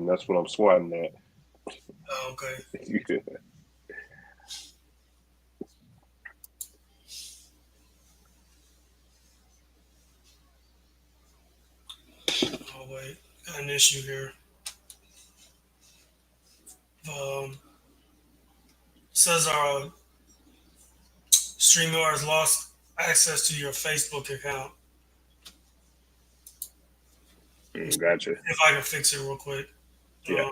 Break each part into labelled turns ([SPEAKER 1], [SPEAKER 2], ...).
[SPEAKER 1] and that's what I'm swatting at.
[SPEAKER 2] Oh, okay. Oh wait, got an issue here. Says StreamYard has lost access to your Facebook account.
[SPEAKER 1] Gotcha.
[SPEAKER 2] If I can fix it real quick.
[SPEAKER 1] Yeah.
[SPEAKER 2] Uh,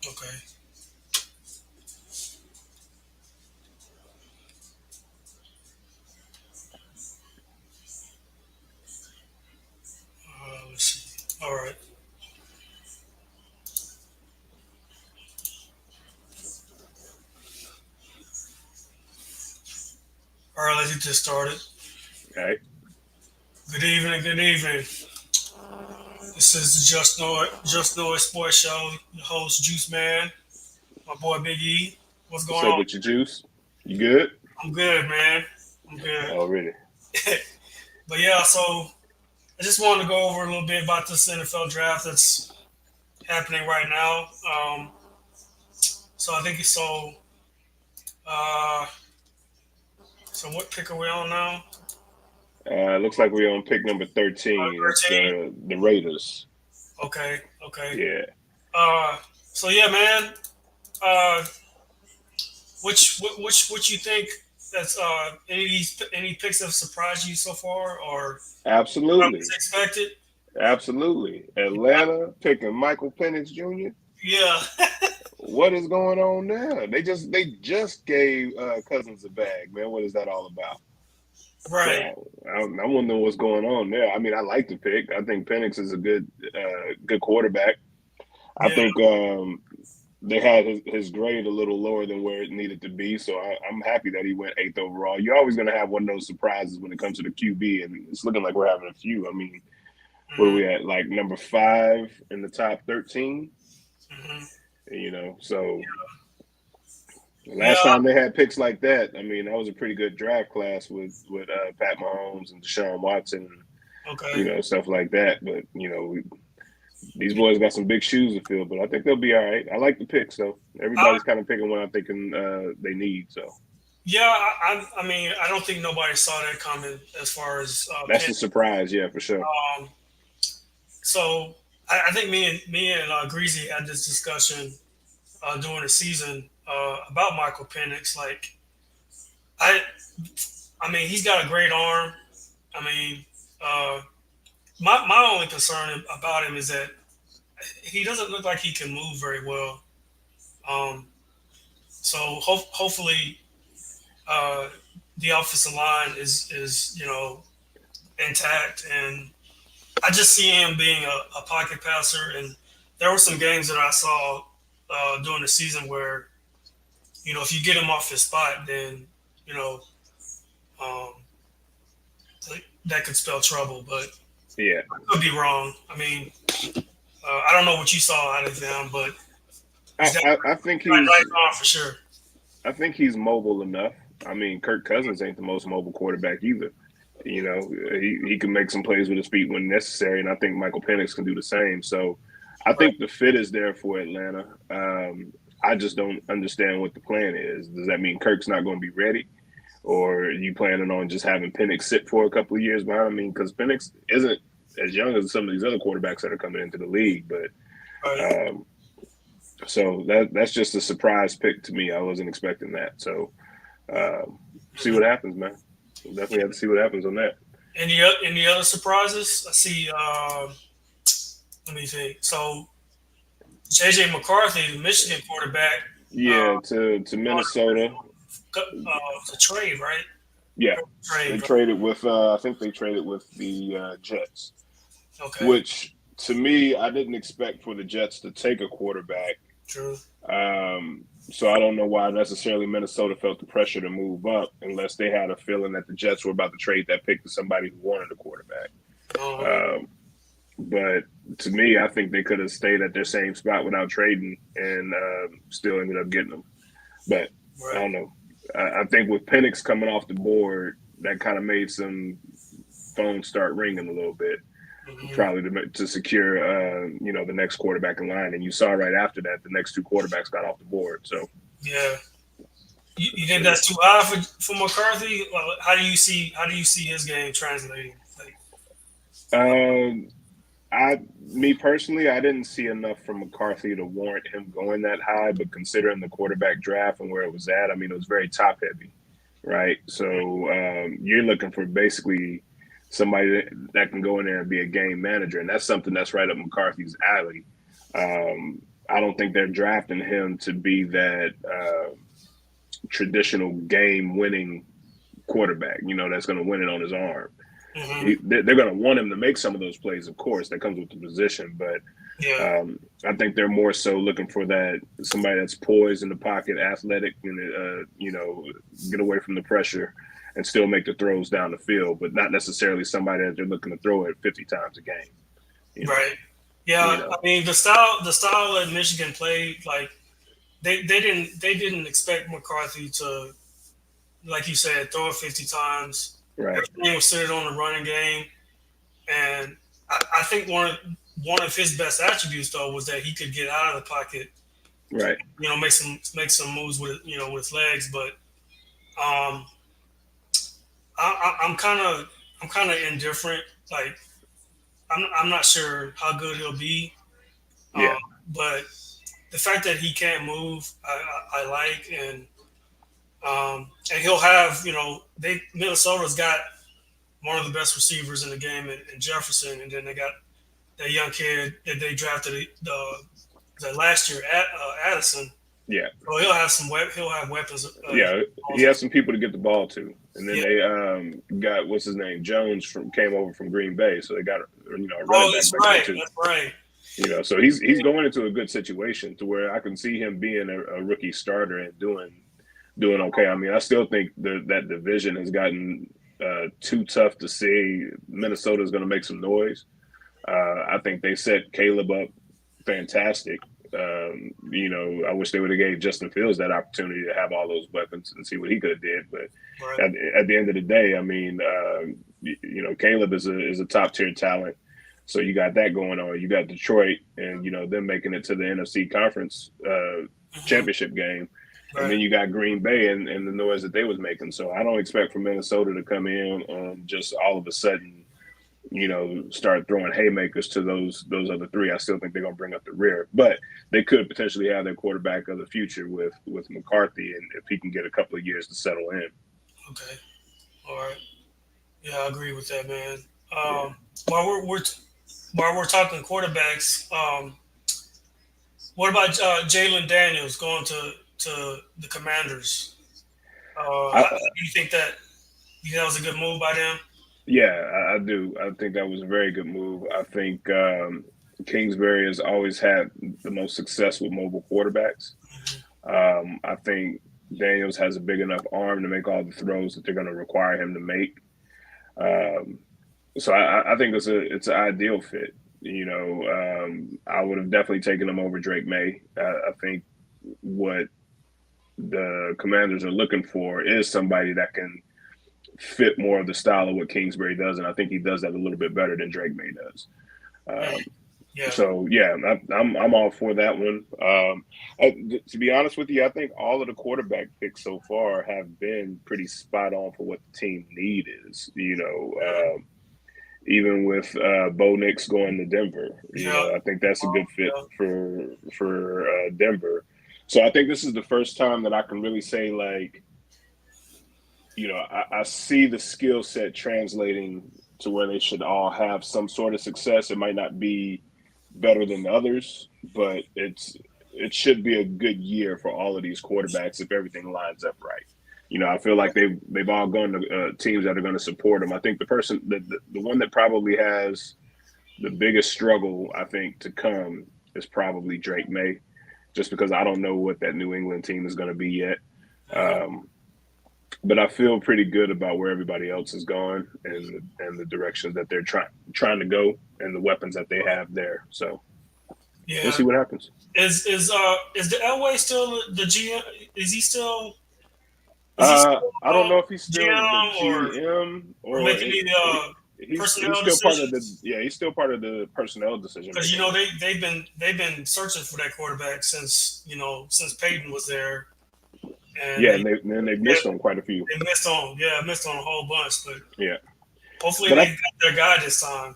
[SPEAKER 2] okay. Let's see. All right. All right. Let's get this started.
[SPEAKER 1] All right.
[SPEAKER 2] Good evening. Good evening. This is the Just Know It Sports Show. Your host Juice Man, my boy Big E. What's
[SPEAKER 1] What's
[SPEAKER 2] going
[SPEAKER 1] up
[SPEAKER 2] on?
[SPEAKER 1] with your juice? You good?
[SPEAKER 2] I'm good, man. I'm good.
[SPEAKER 1] Already.
[SPEAKER 2] But yeah, so I just wanted to go over a little bit about this NFL draft that's happening right now. So I think it's so. Uh, so what pick are we on now?
[SPEAKER 1] Looks like we're on pick number 13. It's
[SPEAKER 2] 13.
[SPEAKER 1] the Raiders.
[SPEAKER 2] Okay. Okay.
[SPEAKER 1] Yeah.
[SPEAKER 2] So yeah, man. Uh, which you think that's any picks have surprised you so far or
[SPEAKER 1] Absolutely.
[SPEAKER 2] was expected?
[SPEAKER 1] Absolutely. Atlanta picking Michael Penix Jr.
[SPEAKER 2] Yeah.
[SPEAKER 1] What is going on there? They just gave Cousins a bag, man. What is that all about?
[SPEAKER 2] Right.
[SPEAKER 1] So I wonder what's going on there. I mean, I like the pick. I think Penix is a good quarterback. I
[SPEAKER 2] Yeah.
[SPEAKER 1] think they had his grade a little lower than where it needed to be. So I'm happy that he went 8th overall. You're always going to have one of those surprises when it comes to the QB, and it's looking like we're having a few. I mean, what are
[SPEAKER 2] Hmm.
[SPEAKER 1] we at? Like number 5 in the top 13.
[SPEAKER 2] Hmm.
[SPEAKER 1] So
[SPEAKER 2] Yeah.
[SPEAKER 1] last time they had picks like that, I mean, that was a pretty good draft class with Pat Mahomes and Deshaun Watson,
[SPEAKER 2] Okay.
[SPEAKER 1] stuff like that. But these boys got some big shoes to fill, but I think they'll be all right. I like the picks though.
[SPEAKER 2] Uh,
[SPEAKER 1] Everybody's kind of picking what I'm thinking they need. So
[SPEAKER 2] yeah. I mean, I don't think nobody saw that coming as far as
[SPEAKER 1] that's the surprise, yeah, for sure.
[SPEAKER 2] Um, so I think me and Greasy had this discussion during the season about Michael Penix. Like I I mean he's got a great arm. I mean uh, my only concern about him is that he doesn't look like he can move very well. Um, so hopefully uh, the offensive line is intact, and I just see him being a pocket passer. And there were some games that I saw during the season where if you get him off his spot, then you know um, that could spell trouble. But
[SPEAKER 1] Yeah,
[SPEAKER 2] I could be wrong. I mean, I don't know what you saw out of him, but he's got
[SPEAKER 1] I think
[SPEAKER 2] a nice
[SPEAKER 1] he's
[SPEAKER 2] arm for sure.
[SPEAKER 1] mobile enough. I mean, Kirk Cousins ain't the most mobile quarterback either. He can make some plays with his feet when necessary, and I think Michael Penix can do the same. So I
[SPEAKER 2] Right.
[SPEAKER 1] think the fit is there for Atlanta. I just don't understand what the plan is. Does that mean Kirk's not going to be ready? Or are you planning on just having Penix sit for a couple of years behind? I mean, because Penix isn't as young as some of these other quarterbacks that are coming into the league. But
[SPEAKER 2] Right.
[SPEAKER 1] um, so that's just a surprise pick to me. I wasn't expecting that. So see
[SPEAKER 2] Mhm.
[SPEAKER 1] what happens, man. We'll definitely have to see what happens on that.
[SPEAKER 2] Any other surprises? I see. Let me think. So JJ McCarthy, the Michigan quarterback,
[SPEAKER 1] Yeah, to Minnesota.
[SPEAKER 2] it's a trade, right?
[SPEAKER 1] Yeah, they
[SPEAKER 2] Trade, right?
[SPEAKER 1] traded with. I think they traded with the Jets,
[SPEAKER 2] Okay,
[SPEAKER 1] which to me, I didn't expect for the Jets to take a quarterback.
[SPEAKER 2] true.
[SPEAKER 1] So I don't know why necessarily Minnesota felt the pressure to move up unless they had a feeling that the Jets were about to trade that pick to somebody who wanted a quarterback.
[SPEAKER 2] Uh-huh.
[SPEAKER 1] Um, but to me, I think they could have stayed at their same spot without trading and still ended up getting them. But I
[SPEAKER 2] Right.
[SPEAKER 1] don't know. I think with Penix coming off the board, that kind of made some phones start ringing a little bit,
[SPEAKER 2] Hmm.
[SPEAKER 1] probably to secure, the next quarterback in line. And you saw right after that, the next two quarterbacks got off the board. So,
[SPEAKER 2] Yeah. You think
[SPEAKER 1] so
[SPEAKER 2] that's too high for McCarthy? Well, how do you see his game translating? Like,
[SPEAKER 1] um, me personally, I didn't see enough from McCarthy to warrant him going that high. But considering the quarterback draft and where it was at, I mean, it was very top heavy, right? So you're looking for basically somebody that can go in there and be a game manager, and that's something that's right up McCarthy's alley. Um, I don't think they're drafting him to be that traditional game winning quarterback, that's going to win it on his arm.
[SPEAKER 2] hmm
[SPEAKER 1] They're going to want him to make some of those plays, of course. That comes with the position, but
[SPEAKER 2] yeah,
[SPEAKER 1] I think they're more so looking for that somebody that's poised in the pocket, athletic, and get away from the pressure and still make the throws down the field, but not necessarily somebody that they're looking to throw it 50 times a game. You know,
[SPEAKER 2] right. Yeah,
[SPEAKER 1] you
[SPEAKER 2] I
[SPEAKER 1] know,
[SPEAKER 2] mean the style that Michigan played, like they didn't expect McCarthy to, like you said, throw it 50 times.
[SPEAKER 1] right,
[SPEAKER 2] Everything was centered on the running game, and I think one of his best attributes though was that he could get out of the pocket,
[SPEAKER 1] right,
[SPEAKER 2] make some moves with his legs. But um, I'm kind of indifferent. Like I'm not sure how good he'll be,
[SPEAKER 1] yeah,
[SPEAKER 2] um, but the fact that he can't move, I like, and he'll have they Minnesota's got one of the best receivers in the game in Jefferson, and then they got that young kid that they drafted the last year at Addison.
[SPEAKER 1] yeah,
[SPEAKER 2] So he'll have weapons.
[SPEAKER 1] yeah. He has some people to get the ball to, and then
[SPEAKER 2] Yeah.
[SPEAKER 1] they got what's his name Jones came over from Green Bay, so they got a running
[SPEAKER 2] Oh,
[SPEAKER 1] back
[SPEAKER 2] that's
[SPEAKER 1] back there
[SPEAKER 2] right.
[SPEAKER 1] too.
[SPEAKER 2] That's right.
[SPEAKER 1] So he's going into a good situation to where I can see him being a rookie starter and doing okay. I mean, I still think that division has gotten too tough to see. Minnesota's going to make some noise. I think they set Caleb up fantastic. I wish they would have gave Justin Fields that opportunity to have all those weapons and see what he could have did. But
[SPEAKER 2] Right.
[SPEAKER 1] at the end of the day, I mean, Caleb is a top tier talent. So you got that going on. You got Detroit, and them making it to the NFC Conference
[SPEAKER 2] Hmm.
[SPEAKER 1] championship game, and
[SPEAKER 2] Right.
[SPEAKER 1] then you got Green Bay and the noise that they was making. So I don't expect for Minnesota to come in and just all of a sudden, start throwing haymakers to those other three. I still think they're gonna bring up the rear, but they could potentially have their quarterback of the future with McCarthy, and if he can get a couple of years to settle in.
[SPEAKER 2] Okay. All right. Yeah, I agree with that, man.
[SPEAKER 1] Yeah.
[SPEAKER 2] While while we're talking quarterbacks, what about Jalen Daniels going to the Commanders? How
[SPEAKER 1] I,
[SPEAKER 2] do you think that? You think that was a good move by them?
[SPEAKER 1] yeah, I do. I think that was a very good move. I think Kingsbury has always had the most success with mobile quarterbacks. I think Daniels has a big enough arm to make all the throws that they're going to require him to make. Um, so I think it's an ideal fit. I would have definitely taken him over Drake May. I think what the Commanders are looking for is somebody that can fit more of the style of what Kingsbury does, and I think he does that a little bit better than Drake May does.
[SPEAKER 2] Mm,
[SPEAKER 1] Um,
[SPEAKER 2] yeah.
[SPEAKER 1] so yeah, I'm all for that one. To be honest with you, I think all of the quarterback picks so far have been pretty spot on for what the team need is. Even with Bo Nix going to Denver,
[SPEAKER 2] Yeah.
[SPEAKER 1] I think that's a good fit
[SPEAKER 2] Yeah.
[SPEAKER 1] for Denver. So I think this is the first time that I can really say like, I see the skill set translating to where they should all have some sort of success. It might not be better than others, but it should be a good year for all of these quarterbacks if everything lines up right. I feel like they've all gone to teams that are going to support them. I think the one that probably has the biggest struggle, I think, to come is probably Drake May, just because I don't know what that New England team is going to be yet.
[SPEAKER 2] Mhm.
[SPEAKER 1] Um, but I feel pretty good about where everybody else is going and the directions that they're trying to go and the weapons that they have there. So we'll
[SPEAKER 2] Yeah.
[SPEAKER 1] see what happens.
[SPEAKER 2] Is the Elway still the GM? Is he still? Is he still
[SPEAKER 1] I don't know if he's still the
[SPEAKER 2] GM
[SPEAKER 1] GM
[SPEAKER 2] or
[SPEAKER 1] or
[SPEAKER 2] making the
[SPEAKER 1] he's
[SPEAKER 2] personnel
[SPEAKER 1] still part of the
[SPEAKER 2] decisions?
[SPEAKER 1] he's still part of the personnel decision
[SPEAKER 2] Because
[SPEAKER 1] making.
[SPEAKER 2] they've been searching for that quarterback since Peyton was there, and
[SPEAKER 1] Yeah, and they
[SPEAKER 2] they
[SPEAKER 1] missed on quite a few.
[SPEAKER 2] missed on a whole bunch, but
[SPEAKER 1] Yeah,
[SPEAKER 2] hopefully
[SPEAKER 1] but
[SPEAKER 2] they got their guy this time.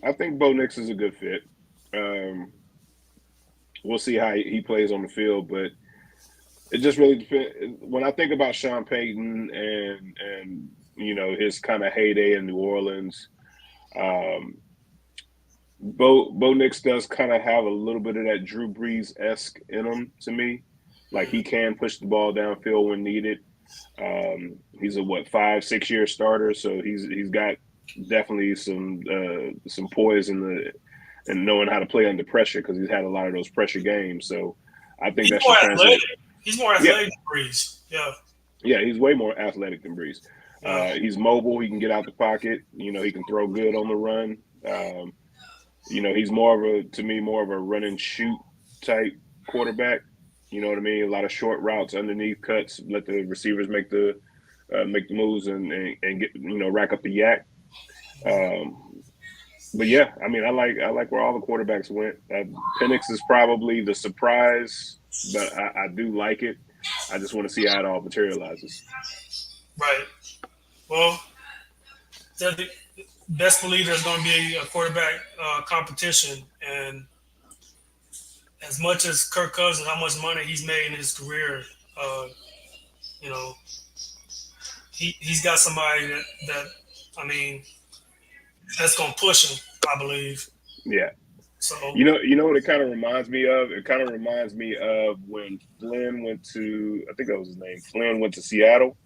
[SPEAKER 1] I think Bo Nix is a good fit. Um, we'll see how he plays on the field, but it just really depends. When I think about Sean Payton and his kind of heyday in New Orleans, um, Bo Nix does kind of have a little bit of that Drew Brees esque in him to me. Like he can push the ball downfield when needed. He's a 5-6 year starter, so he's got definitely some poise and knowing how to play under pressure because he's had a lot of those pressure games. So I think
[SPEAKER 2] He's
[SPEAKER 1] that
[SPEAKER 2] more
[SPEAKER 1] should translate.
[SPEAKER 2] athletic. He's more
[SPEAKER 1] Yeah,
[SPEAKER 2] athletic than Breeze. Yeah,
[SPEAKER 1] yeah, he's way more athletic than Brees.
[SPEAKER 2] yeah.
[SPEAKER 1] He's mobile. He can get out the pocket. He can throw good on the run. He's more of a run and shoot type quarterback. You know what I mean? A lot of short routes, underneath cuts, let the receivers make the moves and get rack up the yak. Um, but yeah, I mean, I like where all the quarterbacks went. Penix is probably the surprise, but I do like it. I just want to see how it all materializes.
[SPEAKER 2] Right. Well, the best believe there's going to be a quarterback competition, and as much as Kirk Cousins, how much money he's made in his career, uh, you know, he's got somebody that I mean that's going to push him. I believe
[SPEAKER 1] Yeah.
[SPEAKER 2] so.
[SPEAKER 1] You know what it kind of reminds me of? It kind of reminds me of when Flynn went to, I think that was his name. Flynn went to Seattle,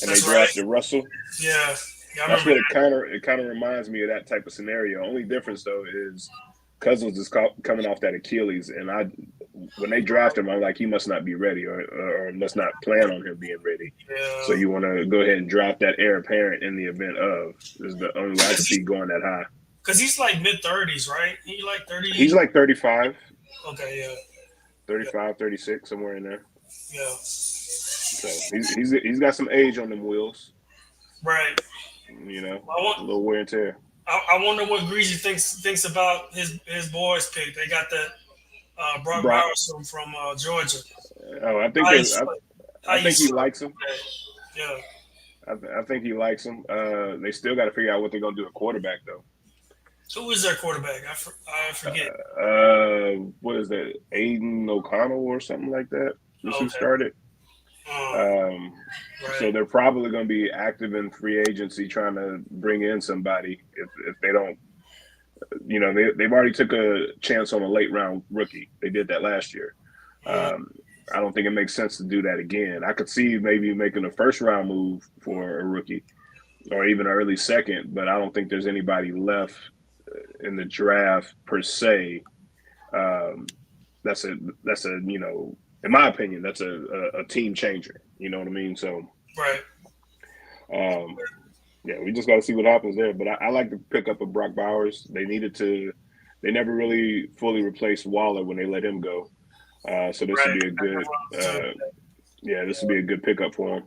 [SPEAKER 1] and they
[SPEAKER 2] That's right.
[SPEAKER 1] drafted Russell.
[SPEAKER 2] Yeah, yeah, I
[SPEAKER 1] That's
[SPEAKER 2] remember
[SPEAKER 1] what
[SPEAKER 2] that.
[SPEAKER 1] it kind of reminds me of that type of scenario. Only difference though is Cousins is coming off that Achilles, and when they draft him, I'm like he must not be ready or must not plan on him being ready. So
[SPEAKER 2] Yeah,
[SPEAKER 1] you want to go ahead and draft that heir apparent in the event of is the only way I can
[SPEAKER 2] because
[SPEAKER 1] see going that high.
[SPEAKER 2] he's like mid 30s, right? He like
[SPEAKER 1] He's
[SPEAKER 2] 30.
[SPEAKER 1] like 35,
[SPEAKER 2] Okay, yeah, yeah,
[SPEAKER 1] 35, 36, somewhere in there.
[SPEAKER 2] yeah.
[SPEAKER 1] So he's got some age on them wheels,
[SPEAKER 2] Right. I
[SPEAKER 1] a
[SPEAKER 2] want.
[SPEAKER 1] little wear and tear.
[SPEAKER 2] I wonder what Greasy thinks about his boys pick. They got that Brock
[SPEAKER 1] Brock,
[SPEAKER 2] Bowers from Georgia.
[SPEAKER 1] oh,
[SPEAKER 2] How you how
[SPEAKER 1] I
[SPEAKER 2] you
[SPEAKER 1] think he
[SPEAKER 2] feel
[SPEAKER 1] likes him.
[SPEAKER 2] about that? Yeah.
[SPEAKER 1] I think he likes him. They still got to figure out what they're gonna do at quarterback though.
[SPEAKER 2] Who is their quarterback? I forget.
[SPEAKER 1] What is that? Aiden O'Connell or something like that. Is who
[SPEAKER 2] Okay.
[SPEAKER 1] started.
[SPEAKER 2] Um,
[SPEAKER 1] Um, so
[SPEAKER 2] right.
[SPEAKER 1] they're probably going to be active in free agency trying to bring in somebody. If they don't, they've already took a chance on a late round rookie. They did that last year.
[SPEAKER 2] Mm,
[SPEAKER 1] Um, I don't think it makes sense to do that again. I could see maybe making a first round move for a rookie or even an early second, but I don't think there's anybody left in the draft per se. Um, that's a in my opinion that's a team changer. You know what I mean? So
[SPEAKER 2] right.
[SPEAKER 1] um, yeah, we just got to see what happens there. But I like to pick up a Brock Bowers. They never really fully replaced Waller when they let him go. So this would
[SPEAKER 2] Right.
[SPEAKER 1] be a good, yeah, this would be a good pickup for him.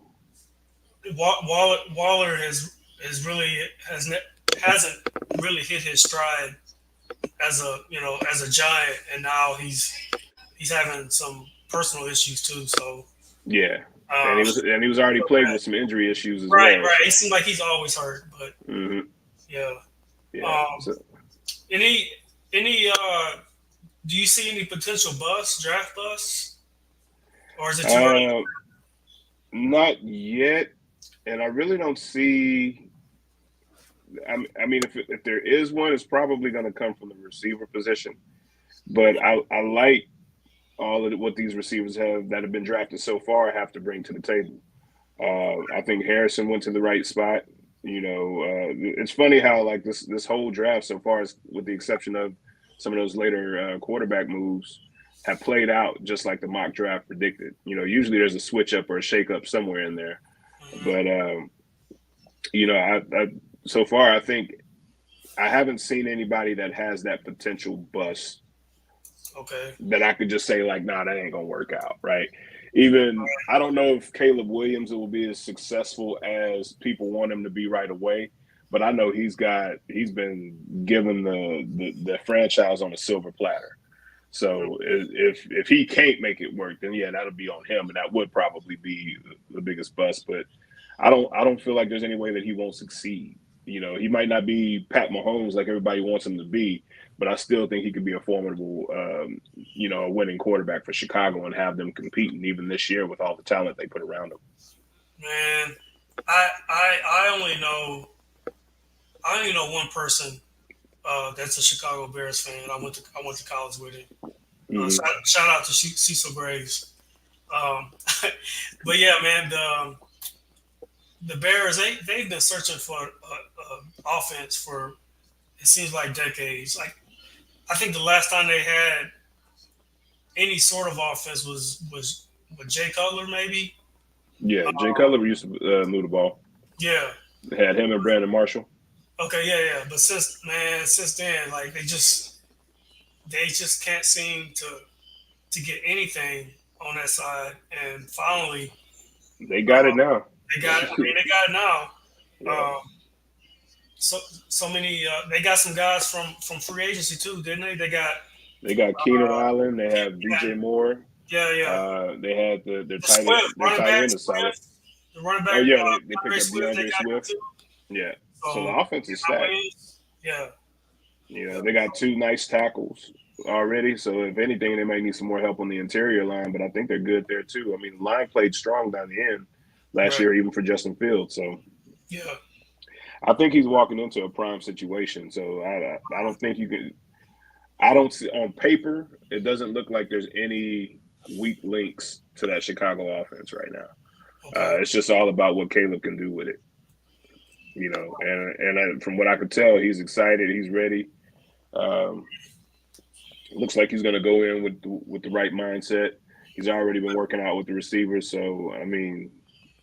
[SPEAKER 2] Waller has really hasn't really hit his stride as a giant, and now he's having some personal issues too. So
[SPEAKER 1] Yeah,
[SPEAKER 2] uh,
[SPEAKER 1] and he was already plagued with some injury issues as
[SPEAKER 2] right,
[SPEAKER 1] well.
[SPEAKER 2] right.
[SPEAKER 1] So,
[SPEAKER 2] It seems like he's always hurt, but
[SPEAKER 1] hmm
[SPEAKER 2] yeah.
[SPEAKER 1] yeah.
[SPEAKER 2] Um,
[SPEAKER 1] So,
[SPEAKER 2] any do you see any potential draft busts, or is it too early?
[SPEAKER 1] uh, not yet, and I really don't see. I mean, if there is one, it's probably going to come from the receiver position. But I like all of what these receivers that have been drafted so far have to bring to the table. I think Harrison went to the right spot. It's funny how like this whole draft so far, with the exception of some of those later quarterback moves, have played out just like the mock draft predicted. Usually there's a switch up or a shake up somewhere in there, but I so far I think I haven't seen anybody that has that potential bust
[SPEAKER 2] Okay.
[SPEAKER 1] that I could just say like, nah, that ain't gonna work out, right? Even I don't know if Caleb Williams will be as successful as people want him to be right away, but I know he's been given the franchise on a silver platter. So if he can't make it work, then yeah, that'll be on him, and that would probably be the biggest bust. But I don't feel like there's any way that he won't succeed. He might not be Pat Mahomes like everybody wants him to be, but I still think he could be a formidable, a winning quarterback for Chicago and have them competing even this year with all the talent they put around him.
[SPEAKER 2] Man, I only know one person that's a Chicago Bears fan. I went to college with him.
[SPEAKER 1] Mm-hmm.
[SPEAKER 2] Shout out to Cecil Graves. But yeah, man, the Bears they've been searching for offense for it seems like decades. Like I think the last time they had any sort of offense was with Jay Cutler, maybe.
[SPEAKER 1] Yeah, Jay Cutler used to move the ball.
[SPEAKER 2] Yeah.
[SPEAKER 1] They had him and Brandon Marshall.
[SPEAKER 2] Okay, yeah. But since then, like they just can't seem to get anything on that side. And finally,
[SPEAKER 1] they got it now.
[SPEAKER 2] They got it. I mean, they got it now.
[SPEAKER 1] Yeah.
[SPEAKER 2] So many. They got some guys from free agency too, didn't they? They got
[SPEAKER 1] Keenan Allen. They have DJ Moore.
[SPEAKER 2] Yeah.
[SPEAKER 1] They had their tight end is solid.
[SPEAKER 2] The running back.
[SPEAKER 1] Oh yeah, they picked up DeAndre Swift. Yeah. So the offense is stacked.
[SPEAKER 2] Yeah.
[SPEAKER 1] They got two nice tackles already. So if anything, they might need some more help on the interior line, but I think they're good there too. I mean, the line played strong down the end last year, even for Justin Fields. So
[SPEAKER 2] yeah,
[SPEAKER 1] I think he's walking into a prime situation. So I don't think you can. I don't see on paper. It doesn't look like there's any weak links to that Chicago offense right now. Okay. It's just all about what Caleb can do with it. And from what I could tell, he's excited. He's ready. Looks like he's going to go in with the right mindset. He's already been working out with the receivers. So, I mean,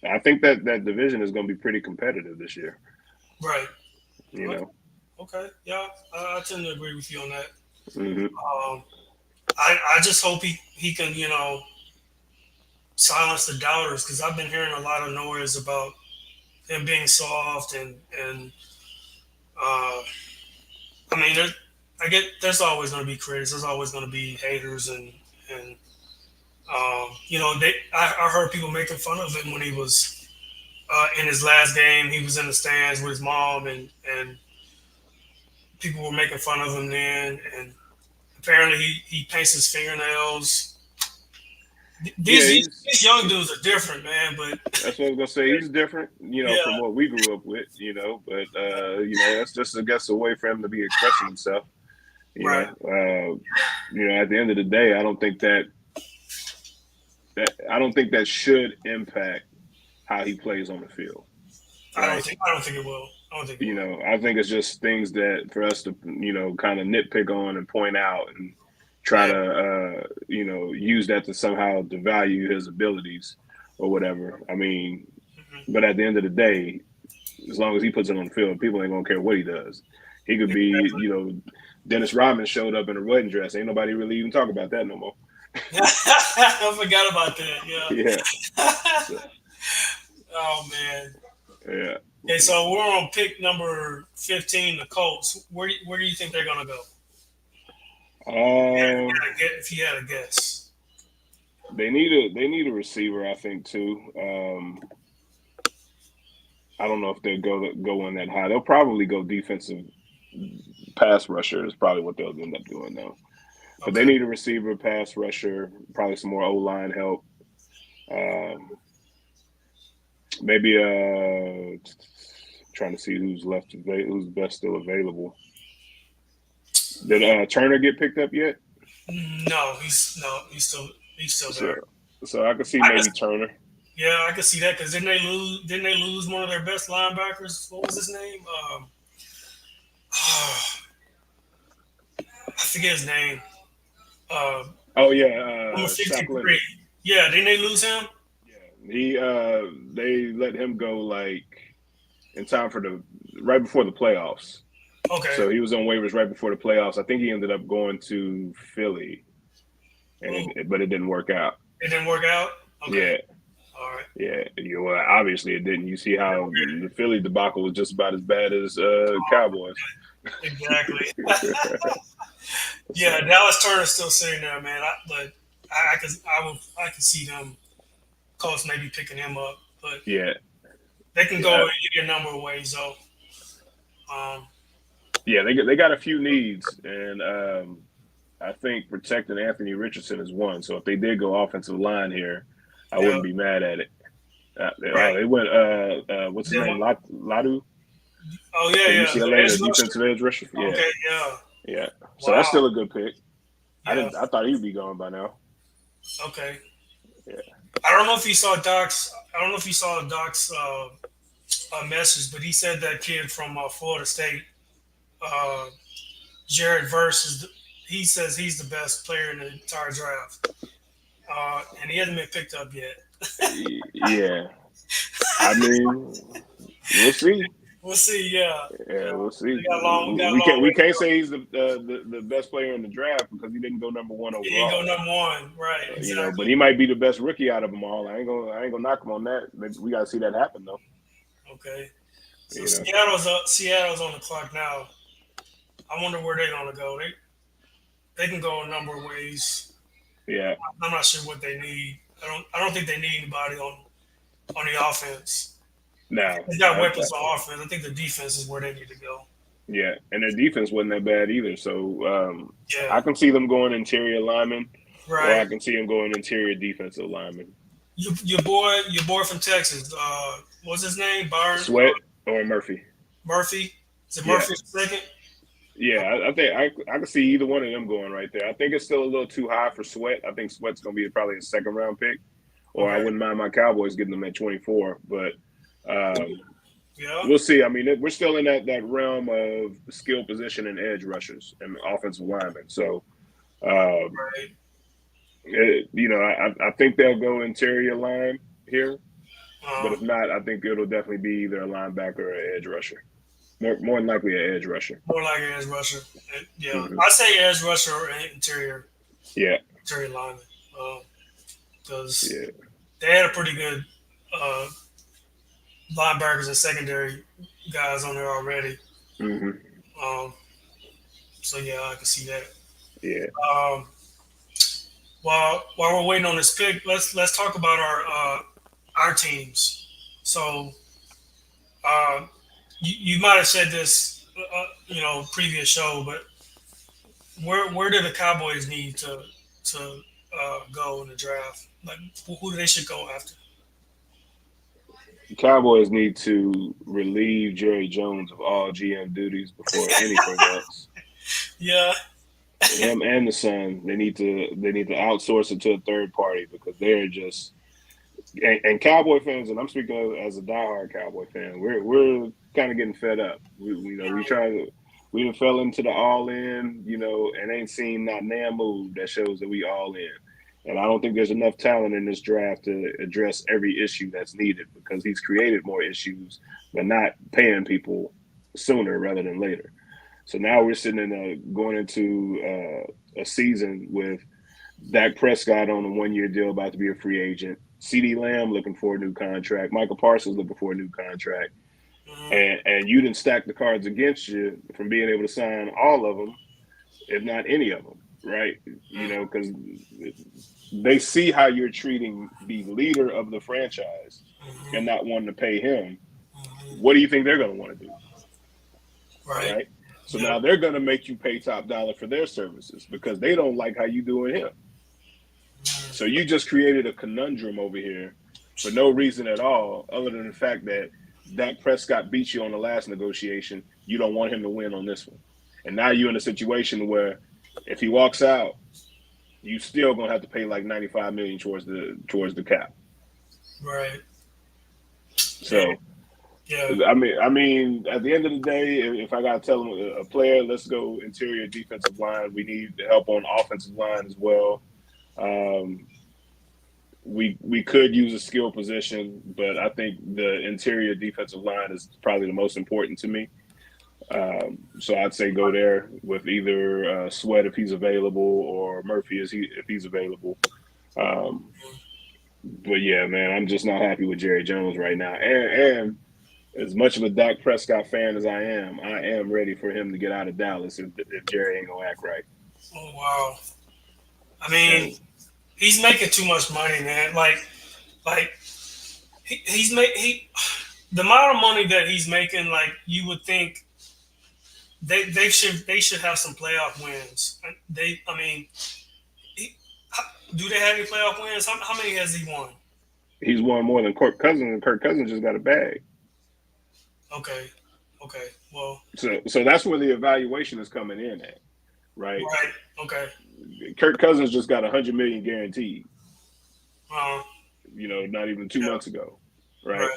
[SPEAKER 1] I think that division is going to be pretty competitive this year.
[SPEAKER 2] Right.
[SPEAKER 1] Okay.
[SPEAKER 2] Yeah, I tend to agree with you on that.
[SPEAKER 1] Mm-hmm.
[SPEAKER 2] I just hope he can, silence the doubters because I've been hearing a lot of noise about him being soft and I mean, there's always going to be critics. There's always going to be haters and I heard people making fun of him when he was in his last game. He was in the stands with his mom and people were making fun of him then. And apparently he paints his fingernails. These young dudes are different, man. But
[SPEAKER 1] that's what I was gonna say. He's different, from what we grew up with, But that's just, I guess, a way for him to be expressing himself.
[SPEAKER 2] Right.
[SPEAKER 1] At the end of the day, I don't think that should impact how he plays on the field.
[SPEAKER 2] Right? I don't think it will.
[SPEAKER 1] I think it's just things that for us to, kind of nitpick on and point out and try to, use that to somehow devalue his abilities or whatever. I mean, but at the end of the day, as long as he puts it on the field, people ain't gonna care what he does. He could be, Dennis Rodman showed up in a wedding dress. Ain't nobody really even talk about that no more.
[SPEAKER 2] I forgot about that.
[SPEAKER 1] Yeah.
[SPEAKER 2] Oh man.
[SPEAKER 1] Yeah.
[SPEAKER 2] Okay, so we're on pick number 15, the Colts. Where do you think they're gonna go? If you had a guess,
[SPEAKER 1] they need a receiver, I think too. I don't know if they'll go in that high. They'll probably go defensive pass rusher is probably what they'll end up doing though. But they need a receiver, pass rusher, probably some more O-line help. Maybe trying to see who's best still available. Did Turner get picked up yet?
[SPEAKER 2] No, he's still there.
[SPEAKER 1] So I could see maybe Turner.
[SPEAKER 2] Yeah, I could see that because didn't they lose one of their best linebackers? What was his name? I forget his name. Number 53. Yeah, didn't they lose him?
[SPEAKER 1] Yeah, they let him go like in time for right before the playoffs.
[SPEAKER 2] Okay.
[SPEAKER 1] So he was on waivers right before the playoffs. I think he ended up going to Philly, but it didn't work out.
[SPEAKER 2] It didn't work out? Okay.
[SPEAKER 1] Yeah,
[SPEAKER 2] All right.
[SPEAKER 1] yeah. Well, obviously it didn't. You see how the Philly debacle was just about as bad as Cowboys.
[SPEAKER 2] Exactly. Yeah,
[SPEAKER 1] So
[SPEAKER 2] Dallas Turner's still sitting there, man. But I could see them Colts maybe picking him up, but
[SPEAKER 1] yeah,
[SPEAKER 2] they can
[SPEAKER 1] yeah,
[SPEAKER 2] go any number of ways though. Um,
[SPEAKER 1] yeah. They got a few needs, and I think protecting Anthony Richardson is one. So if they did go offensive line here, I
[SPEAKER 2] yeah,
[SPEAKER 1] wouldn't be mad at it.
[SPEAKER 2] right.
[SPEAKER 1] They went what's his
[SPEAKER 2] They
[SPEAKER 1] name?
[SPEAKER 2] want,
[SPEAKER 1] Ladu
[SPEAKER 2] oh yeah,
[SPEAKER 1] from
[SPEAKER 2] yeah, the
[SPEAKER 1] UCLA,
[SPEAKER 2] edge
[SPEAKER 1] the
[SPEAKER 2] rusher.
[SPEAKER 1] defensive edge rusher. Yeah,
[SPEAKER 2] Okay, yeah,
[SPEAKER 1] yeah. So that's
[SPEAKER 2] wow,
[SPEAKER 1] still a good pick.
[SPEAKER 2] yeah,
[SPEAKER 1] I thought he'd be gone by now.
[SPEAKER 2] okay.
[SPEAKER 1] Yeah.
[SPEAKER 2] I don't know if he saw Doc's. I don't know if he saw Doc's message, but he said that kid from Florida State, uh, Jared Verse, he says he's the best player in the entire draft, and he hasn't been picked up yet.
[SPEAKER 1] Yeah. I mean, we'll see.
[SPEAKER 2] We'll see. Yeah,
[SPEAKER 1] Yeah, we'll see.
[SPEAKER 2] we got a
[SPEAKER 1] We
[SPEAKER 2] long
[SPEAKER 1] we
[SPEAKER 2] way to
[SPEAKER 1] can't
[SPEAKER 2] go.
[SPEAKER 1] say he's the best player in the draft because he didn't go number one
[SPEAKER 2] He didn't go
[SPEAKER 1] overall.
[SPEAKER 2] number one, right?
[SPEAKER 1] But
[SPEAKER 2] Exactly.
[SPEAKER 1] he might be the best rookie out of them all. I ain't gonna knock him on that. We got to see that happen though.
[SPEAKER 2] Okay. So
[SPEAKER 1] You know.
[SPEAKER 2] Seattle's up. Seattle's on the clock now. I wonder where they're gonna go. They can go a number of ways.
[SPEAKER 1] Yeah.
[SPEAKER 2] I'm not sure what they need. I don't think they need anybody on the offense.
[SPEAKER 1] Now,
[SPEAKER 2] They got weapons on offense. I think the defense is where they need to go.
[SPEAKER 1] yeah, and their defense wasn't that bad either. So
[SPEAKER 2] Yeah.
[SPEAKER 1] I can see them going interior lineman, or I
[SPEAKER 2] Right.
[SPEAKER 1] can see them going interior defensive lineman.
[SPEAKER 2] Your boy from Texas. What's his name? Byron
[SPEAKER 1] Sweat or Murphy.
[SPEAKER 2] Murphy. Is it
[SPEAKER 1] Yeah,
[SPEAKER 2] Murphy second?
[SPEAKER 1] yeah. I think I can see either one of them going right there. I think it's still a little too high for Sweat. I think Sweat's going to be probably a second round pick, or I
[SPEAKER 2] Okay.
[SPEAKER 1] wouldn't mind my Cowboys getting them at 24. But
[SPEAKER 2] Yeah.
[SPEAKER 1] we'll see. I mean, we're still in that realm of skill position and edge rushers and offensive linemen. So. Um,
[SPEAKER 2] Right.
[SPEAKER 1] I think they'll go interior line here, but
[SPEAKER 2] Uh,
[SPEAKER 1] if not, I think it'll definitely be either a linebacker or an edge rusher. More than likely an edge rusher.
[SPEAKER 2] More like an edge rusher. Yeah,
[SPEAKER 1] Hmm.
[SPEAKER 2] I say edge rusher or
[SPEAKER 1] Yeah,
[SPEAKER 2] interior lineman, because
[SPEAKER 1] yeah.
[SPEAKER 2] they had a pretty good uh, linebackers and secondary guys on there already.
[SPEAKER 1] Hmm.
[SPEAKER 2] Um, so yeah, I can see that.
[SPEAKER 1] Yeah.
[SPEAKER 2] Um, while we're waiting on this pick, let's talk about our teams. So you might have said this, previous show, but where do the Cowboys need to go in the draft? Like who do they should go after?
[SPEAKER 1] The Cowboys need to relieve Jerry Jones of all GM duties before anything else.
[SPEAKER 2] Yeah,
[SPEAKER 1] Him and the son, they need to outsource it to a third party because they're just and Cowboy fans, and I'm speaking as a diehard Cowboy fan, we're kind of getting fed up. We done fell into the all in, and ain't seen not damn move that shows that we all in. And I don't think there's enough talent in this draft to address every issue that's needed because he's created more issues, but not paying people sooner rather than later. So now we're sitting in going into a season with Dak Prescott on a 1 year deal, about to be a free agent. CeeDee Lamb looking for a new contract. Michael Parsons looking for a new contract.
[SPEAKER 2] mhm,
[SPEAKER 1] And you didn't stack the cards against you from being able to sign all of them, if not any of them, right?
[SPEAKER 2] mhm,
[SPEAKER 1] Because they see how you're treating the leader of the franchise
[SPEAKER 2] mhm,
[SPEAKER 1] and not wanting to pay him.
[SPEAKER 2] mhm.
[SPEAKER 1] What do you think they're going to want to do,
[SPEAKER 2] Right.
[SPEAKER 1] right? So
[SPEAKER 2] Yeah.
[SPEAKER 1] now they're going to make you pay top dollar for their services because they don't like how you doing him.
[SPEAKER 2] Mhm.
[SPEAKER 1] So you just created a conundrum over here for no reason at all, other than the fact that Dak Prescott beat you on the last negotiation. You don't want him to win on this one, and now you're in a situation where if he walks out, you still gonna have to pay like 95 million towards the cap.
[SPEAKER 2] Right. Yeah.
[SPEAKER 1] So
[SPEAKER 2] Yeah.
[SPEAKER 1] I mean, at the end of the day, if I gotta tell a player, let's go interior defensive line. We need help on offensive line as well. Um, we could use a skill position, but I think the interior defensive line is probably the most important to me. So I'd say go there with either Sweat if he's available or Murphy if he's available. Um, But yeah, man, I'm just not happy with Jerry Jones right now. And as much of a Dak Prescott fan as I am ready for him to get out of Dallas if Jerry ain't gonna act right.
[SPEAKER 2] Oh wow. I mean,
[SPEAKER 1] And
[SPEAKER 2] he's making too much money, man. Like he's the amount of money that he's making. Like you would think they should have some playoff wins. I mean, he, do they have any playoff wins? How many has he won?
[SPEAKER 1] he's won more than Kirk Cousins, and Kirk Cousins just got a bag.
[SPEAKER 2] Okay, okay, well,
[SPEAKER 1] So that's where the evaluation is coming in at, right?
[SPEAKER 2] right, okay,
[SPEAKER 1] Kirk Cousins just got 100 million guaranteed.
[SPEAKER 2] uh,
[SPEAKER 1] Not even 2 months
[SPEAKER 2] yeah,
[SPEAKER 1] ago, right?
[SPEAKER 2] right,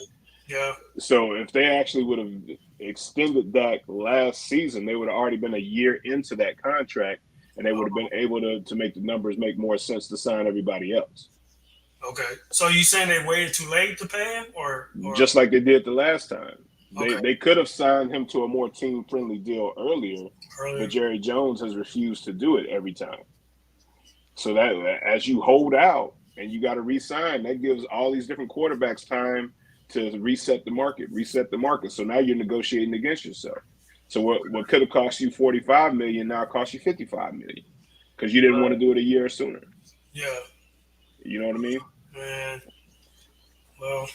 [SPEAKER 2] yeah,
[SPEAKER 1] So if they actually would have extended that last season, they would have already been a year into that contract, and they would have been able to make the numbers make more sense to sign everybody else.
[SPEAKER 2] okay. So you saying they waited too late to pay him, or
[SPEAKER 1] Just like they did the last time. They
[SPEAKER 2] okay,
[SPEAKER 1] they could have signed him to a more team friendly deal earlier, but
[SPEAKER 2] earlier,
[SPEAKER 1] Jerry Jones has refused to do it every time. So that as you hold out and you got to re-sign, that gives all these different quarterbacks time to reset the market, reset the market. So now you're negotiating against yourself. So what could have cost you 45 million now cost you 55 million because you didn't want to do it a year sooner.
[SPEAKER 2] yeah,
[SPEAKER 1] You know what I mean?
[SPEAKER 2] man. Well,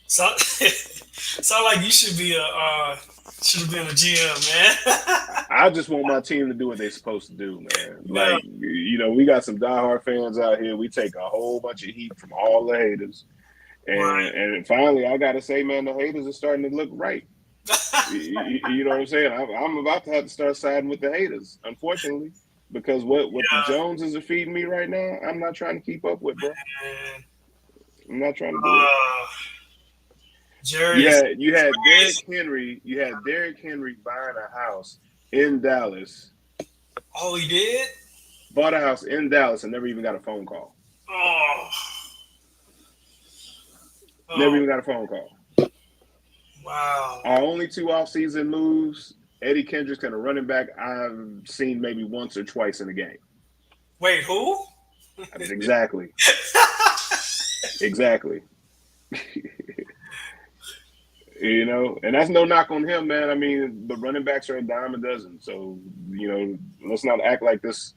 [SPEAKER 2] so sound like you should have been a GM, man.
[SPEAKER 1] I just want my team to do what they're supposed to do, man.
[SPEAKER 2] Yeah,
[SPEAKER 1] Like, we got some diehard fans out here. We take a whole bunch of heat from all the haters.
[SPEAKER 2] right.
[SPEAKER 1] And finally, I got to say, man, the haters are starting to look right. You know what I'm saying? I'm about to have to start siding with the haters, unfortunately, because what the
[SPEAKER 2] Yeah,
[SPEAKER 1] Joneses are feeding me right now, I'm not trying to keep up with, bro.
[SPEAKER 2] man.
[SPEAKER 1] I'm not trying to do it.
[SPEAKER 2] Uh,
[SPEAKER 1] You
[SPEAKER 2] Jerry's
[SPEAKER 1] had you had Derrick Henry, buying a house in Dallas,
[SPEAKER 2] all he did.
[SPEAKER 1] bought a house in Dallas, and never even got a phone call.
[SPEAKER 2] Oh,
[SPEAKER 1] Never
[SPEAKER 2] oh,
[SPEAKER 1] even got a phone call.
[SPEAKER 2] wow.
[SPEAKER 1] Our only two offseason moves, Eddie Kendricks and a running back I've seen maybe once or twice in a game.
[SPEAKER 2] Wait, who?
[SPEAKER 1] Exactly. Exactly. And that's no knock on him, man. I mean, the running backs are a dime a dozen. So, let's not act like this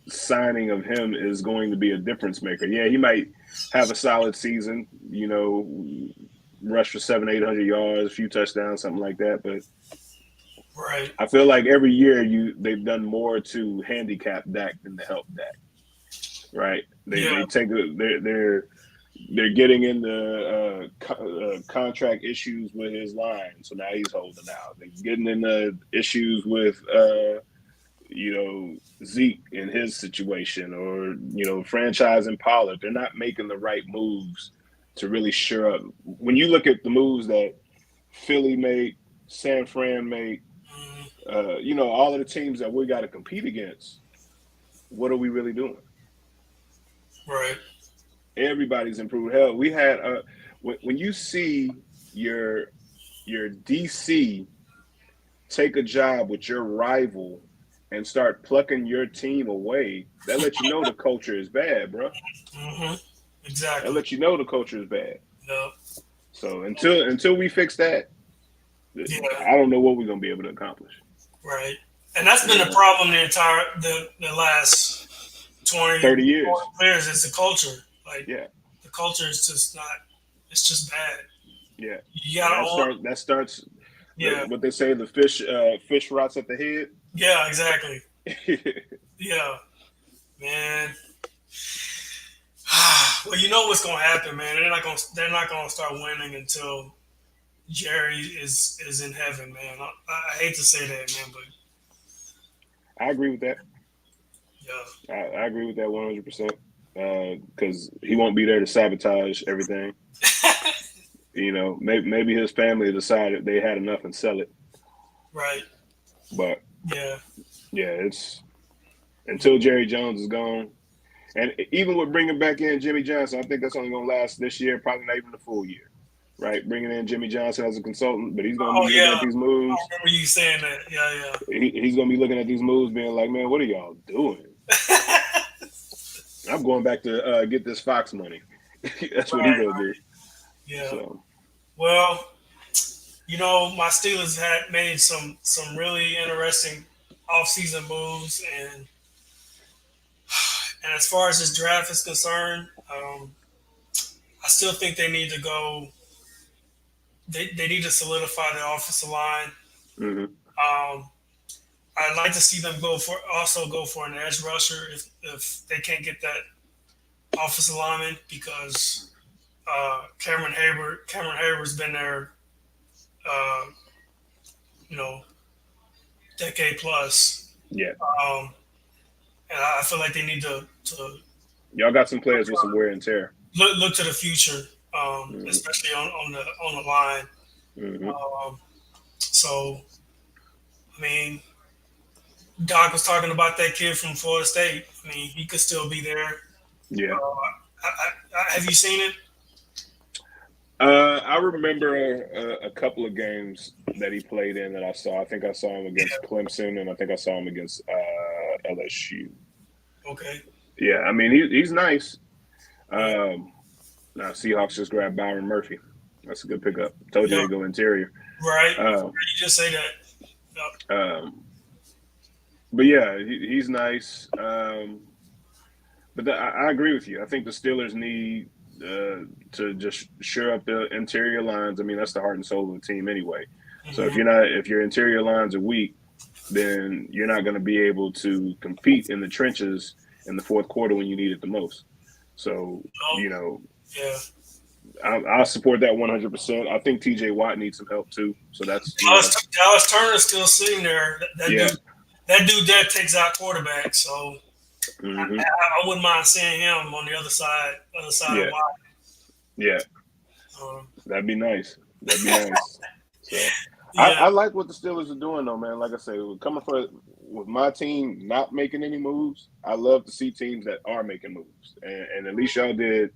[SPEAKER 1] signing of him is going to be a difference maker. Yeah, he might have a solid season, rush for 700-800 yards, a few touchdowns, something like that. But
[SPEAKER 2] Right.
[SPEAKER 1] I feel like every year they've done more to handicap Dak than to help Dak. Right?
[SPEAKER 2] Yeah.
[SPEAKER 1] They take they're getting into contract issues with his line, so now he's holding out. They're getting into issues with Zeke in his situation, or franchising Pollard. They're not making the right moves to really shore up. When you look at the moves that Philly made, San Fran made,
[SPEAKER 2] Mm,
[SPEAKER 1] all of the teams that we got to compete against, what are we really doing?
[SPEAKER 2] right.
[SPEAKER 1] Everybody's improved. Hell, we had when you see your DC take a job with your rival and start plucking your team away, that lets you know the culture is bad, bro.
[SPEAKER 2] Mm-hmm.
[SPEAKER 1] That
[SPEAKER 2] Exactly.
[SPEAKER 1] lets you know the culture is bad.
[SPEAKER 2] Yeah.
[SPEAKER 1] So until we fix that,
[SPEAKER 2] Yeah.
[SPEAKER 1] I don't know what we're gonna be able to accomplish.
[SPEAKER 2] Right. And that's been
[SPEAKER 1] You
[SPEAKER 2] the
[SPEAKER 1] know,
[SPEAKER 2] problem the last 20
[SPEAKER 1] 30 years.
[SPEAKER 2] years. It's the culture. Like
[SPEAKER 1] Yeah,
[SPEAKER 2] the culture is just not. It's just bad.
[SPEAKER 1] yeah.
[SPEAKER 2] You
[SPEAKER 1] And
[SPEAKER 2] gotta own.
[SPEAKER 1] that starts
[SPEAKER 2] Yeah.
[SPEAKER 1] what they say, the fish rots at the
[SPEAKER 2] Yeah. Exactly.
[SPEAKER 1] head.
[SPEAKER 2] Yeah. Man. Well, you know what's gonna happen, man. They're not gonna start winning until Jerry is in heaven, man. I hate to say that, man, but
[SPEAKER 1] I agree with that.
[SPEAKER 2] yeah.
[SPEAKER 1] I agree with that 100%. Because he won't be there to sabotage everything. Maybe his family decided they had enough and sell it.
[SPEAKER 2] Right.
[SPEAKER 1] But
[SPEAKER 2] Yeah.
[SPEAKER 1] yeah, it's until Jerry Jones is gone. And even with bringing back in Jimmy Johnson, I think that's only going to last this year, probably not even the full year. Right? Bringing in Jimmy Johnson as a consultant, but he's going to
[SPEAKER 2] Oh
[SPEAKER 1] be looking
[SPEAKER 2] yeah.
[SPEAKER 1] at these
[SPEAKER 2] I
[SPEAKER 1] moves.
[SPEAKER 2] remember you saying that. Yeah,
[SPEAKER 1] He's going to be looking at these moves, being like, "Man, what are y'all doing?"
[SPEAKER 2] yeah.
[SPEAKER 1] I'm going back to get this Fox money. That's what he
[SPEAKER 2] Right.
[SPEAKER 1] gonna do.
[SPEAKER 2] Yeah.
[SPEAKER 1] So
[SPEAKER 2] Well, my Steelers had made some really interesting offseason moves, and as far as this draft is concerned, I still think they need to go. They need to solidify the offensive line.
[SPEAKER 1] mhm.
[SPEAKER 2] Um, I'd like to see them go for an edge rusher if they can't get that offensive lineman because Cameron Hayward's been there, uh, you know, decade plus.
[SPEAKER 1] Yeah,
[SPEAKER 2] Um, and I feel like they need to
[SPEAKER 1] y'all got some players with some wear and tear.
[SPEAKER 2] look to the future,
[SPEAKER 1] Mhm.
[SPEAKER 2] especially on the line.
[SPEAKER 1] Mhm.
[SPEAKER 2] Um, so, I mean, Doc was talking about that kid from Florida State. I mean, he could still be there.
[SPEAKER 1] Yeah.
[SPEAKER 2] Have you seen it?
[SPEAKER 1] I remember a couple of games that he played in that I saw. I think I saw him against
[SPEAKER 2] Yeah.
[SPEAKER 1] Clemson, and I think I saw him against LSU.
[SPEAKER 2] Okay.
[SPEAKER 1] Yeah, I mean he's nice.
[SPEAKER 2] Yeah.
[SPEAKER 1] Now Seahawks just grabbed Byron Murphy. That's a good pickup. Told you
[SPEAKER 2] Yeah.
[SPEAKER 1] they go interior.
[SPEAKER 2] Right.
[SPEAKER 1] Um,
[SPEAKER 2] You just say that. Yep.
[SPEAKER 1] um, but yeah, he's nice. But I agree with you. I think the Steelers need to just shore up the interior lines. I mean, that's the heart and soul of the team anyway. So
[SPEAKER 2] Mhm.
[SPEAKER 1] if your interior lines are weak, then you're not going to be able to compete in the trenches in the fourth quarter when you need it the most. So
[SPEAKER 2] Oh,
[SPEAKER 1] you know,
[SPEAKER 2] yeah.
[SPEAKER 1] I support that 100%. I think T.J. Watt needs some help too. So that's
[SPEAKER 2] Dallas Turner's still sitting there. That
[SPEAKER 1] yeah,
[SPEAKER 2] dude. That dude there takes out quarterbacks. So
[SPEAKER 1] hmm
[SPEAKER 2] I wouldn't mind seeing him on the other side of
[SPEAKER 1] yeah,
[SPEAKER 2] Watt.
[SPEAKER 1] yeah.
[SPEAKER 2] Um,
[SPEAKER 1] That'd be nice. That'd be nice. So
[SPEAKER 2] yeah.
[SPEAKER 1] I like what the Steelers are doing though, man. Like I say, coming for with my team not making any moves, I love to see teams that are making moves. And at least y'all did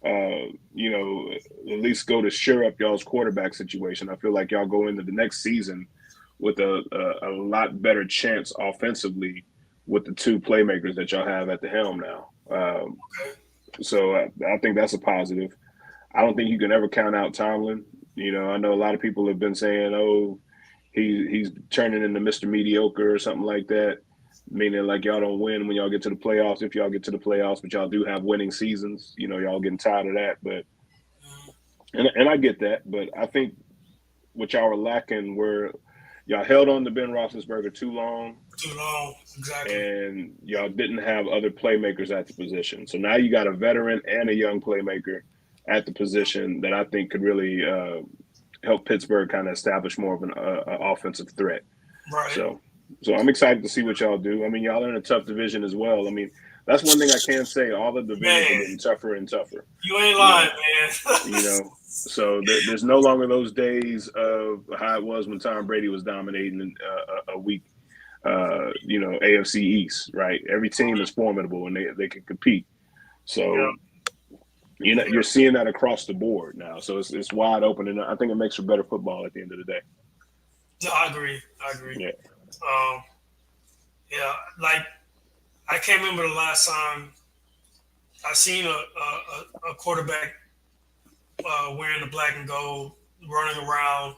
[SPEAKER 1] at least go to shore up y'all's quarterback situation. I feel like y'all go into the next season with a lot better chance offensively with the two playmakers that y'all have at the helm now.
[SPEAKER 2] Okay.
[SPEAKER 1] So I think that's a positive. I don't think you can ever count out Tomlin. I know a lot of people have been saying, "Oh, he's turning into Mr. Mediocre or something like that," meaning like y'all don't win when y'all get to the playoffs. If y'all get to the playoffs, but y'all do have winning seasons, y'all getting tired of that. But
[SPEAKER 2] Mhm.
[SPEAKER 1] and I get that, but I think what y'all were lacking were y'all held on to Ben Roethlisberger too long,
[SPEAKER 2] Too long. Exactly.
[SPEAKER 1] and y'all didn't have other playmakers at the position. So now you got a veteran and a young playmaker at the position that I think could really help Pittsburgh kind of establish more of an offensive threat.
[SPEAKER 2] Right.
[SPEAKER 1] So, so I'm excited to see what y'all do. I mean, y'all are in a tough division as well. I mean, that's one thing I can say. All the divisions are
[SPEAKER 2] Man,
[SPEAKER 1] getting tougher and tougher.
[SPEAKER 2] you ain't
[SPEAKER 1] You
[SPEAKER 2] lying,
[SPEAKER 1] know, you
[SPEAKER 2] man.
[SPEAKER 1] know. So there's no longer those days of how it was when Tom Brady was dominating a week. AFC East, right? Every team is formidable and they can compete.
[SPEAKER 2] Yeah.
[SPEAKER 1] So you're seeing that across the board now. So it's wide open, and I think it makes for better football at the end of the day.
[SPEAKER 2] No, I agree. I agree.
[SPEAKER 1] Yeah.
[SPEAKER 2] Um, yeah, like I can't remember the last time I seen a quarterback wearing the black and gold, running around,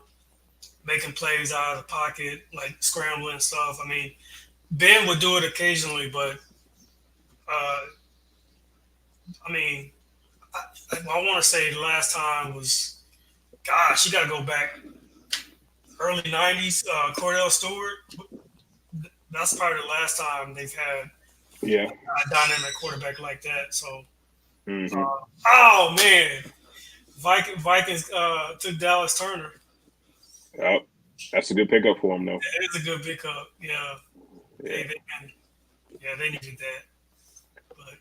[SPEAKER 2] making plays out of the pocket, like scrambling and stuff. I mean, Ben would do it occasionally, but uh, I mean, I want to say the last time was, gosh, you got to go back early '90s. Cordell Stewart. That's probably the last time they've had
[SPEAKER 1] Yeah.
[SPEAKER 2] a dynamic quarterback like that. So,
[SPEAKER 1] hmm
[SPEAKER 2] oh man, Vikings took Dallas Turner.
[SPEAKER 1] Yep. That's a good pickup for him, though.
[SPEAKER 2] It is a good pickup. Yeah,
[SPEAKER 1] Yeah.
[SPEAKER 2] they needed that. But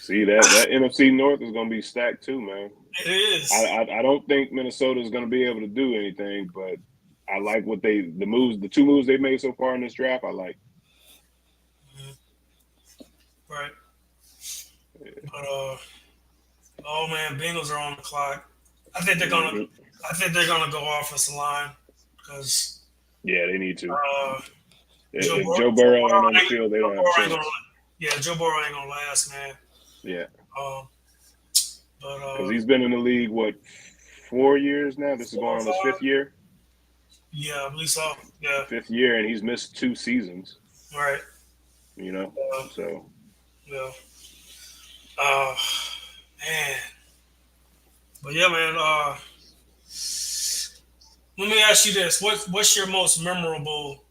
[SPEAKER 1] See that NFC North is going to be stacked too, man.
[SPEAKER 2] it is.
[SPEAKER 1] I don't think Minnesota is going to be able to do anything, but I like the two moves they made so far in this draft. I like.
[SPEAKER 2] Mhm. Right. But oh man, Bengals are on the clock. I think they're gonna.
[SPEAKER 1] hmm
[SPEAKER 2] I think they're gonna go offensive line because
[SPEAKER 1] Yeah, they need to.
[SPEAKER 2] uh,
[SPEAKER 1] If Joe Burrow ain't on the field, they
[SPEAKER 2] Joe
[SPEAKER 1] don't have a
[SPEAKER 2] Burrow ain't gonna.
[SPEAKER 1] chance.
[SPEAKER 2] Yeah, Joe Burrow ain't gonna last, man.
[SPEAKER 1] Yeah,
[SPEAKER 2] Um, but
[SPEAKER 1] because he's been in the league what 4 years now. This is
[SPEAKER 2] four or
[SPEAKER 1] going on his fifth
[SPEAKER 2] five,
[SPEAKER 1] year.
[SPEAKER 2] yeah, I believe so. Yeah,
[SPEAKER 1] Fifth year, and he's missed 2 seasons.
[SPEAKER 2] right.
[SPEAKER 1] You know,
[SPEAKER 2] Uh,
[SPEAKER 1] so
[SPEAKER 2] yeah. Uh, man. But yeah, man. Let me ask you this: what's your most memorable?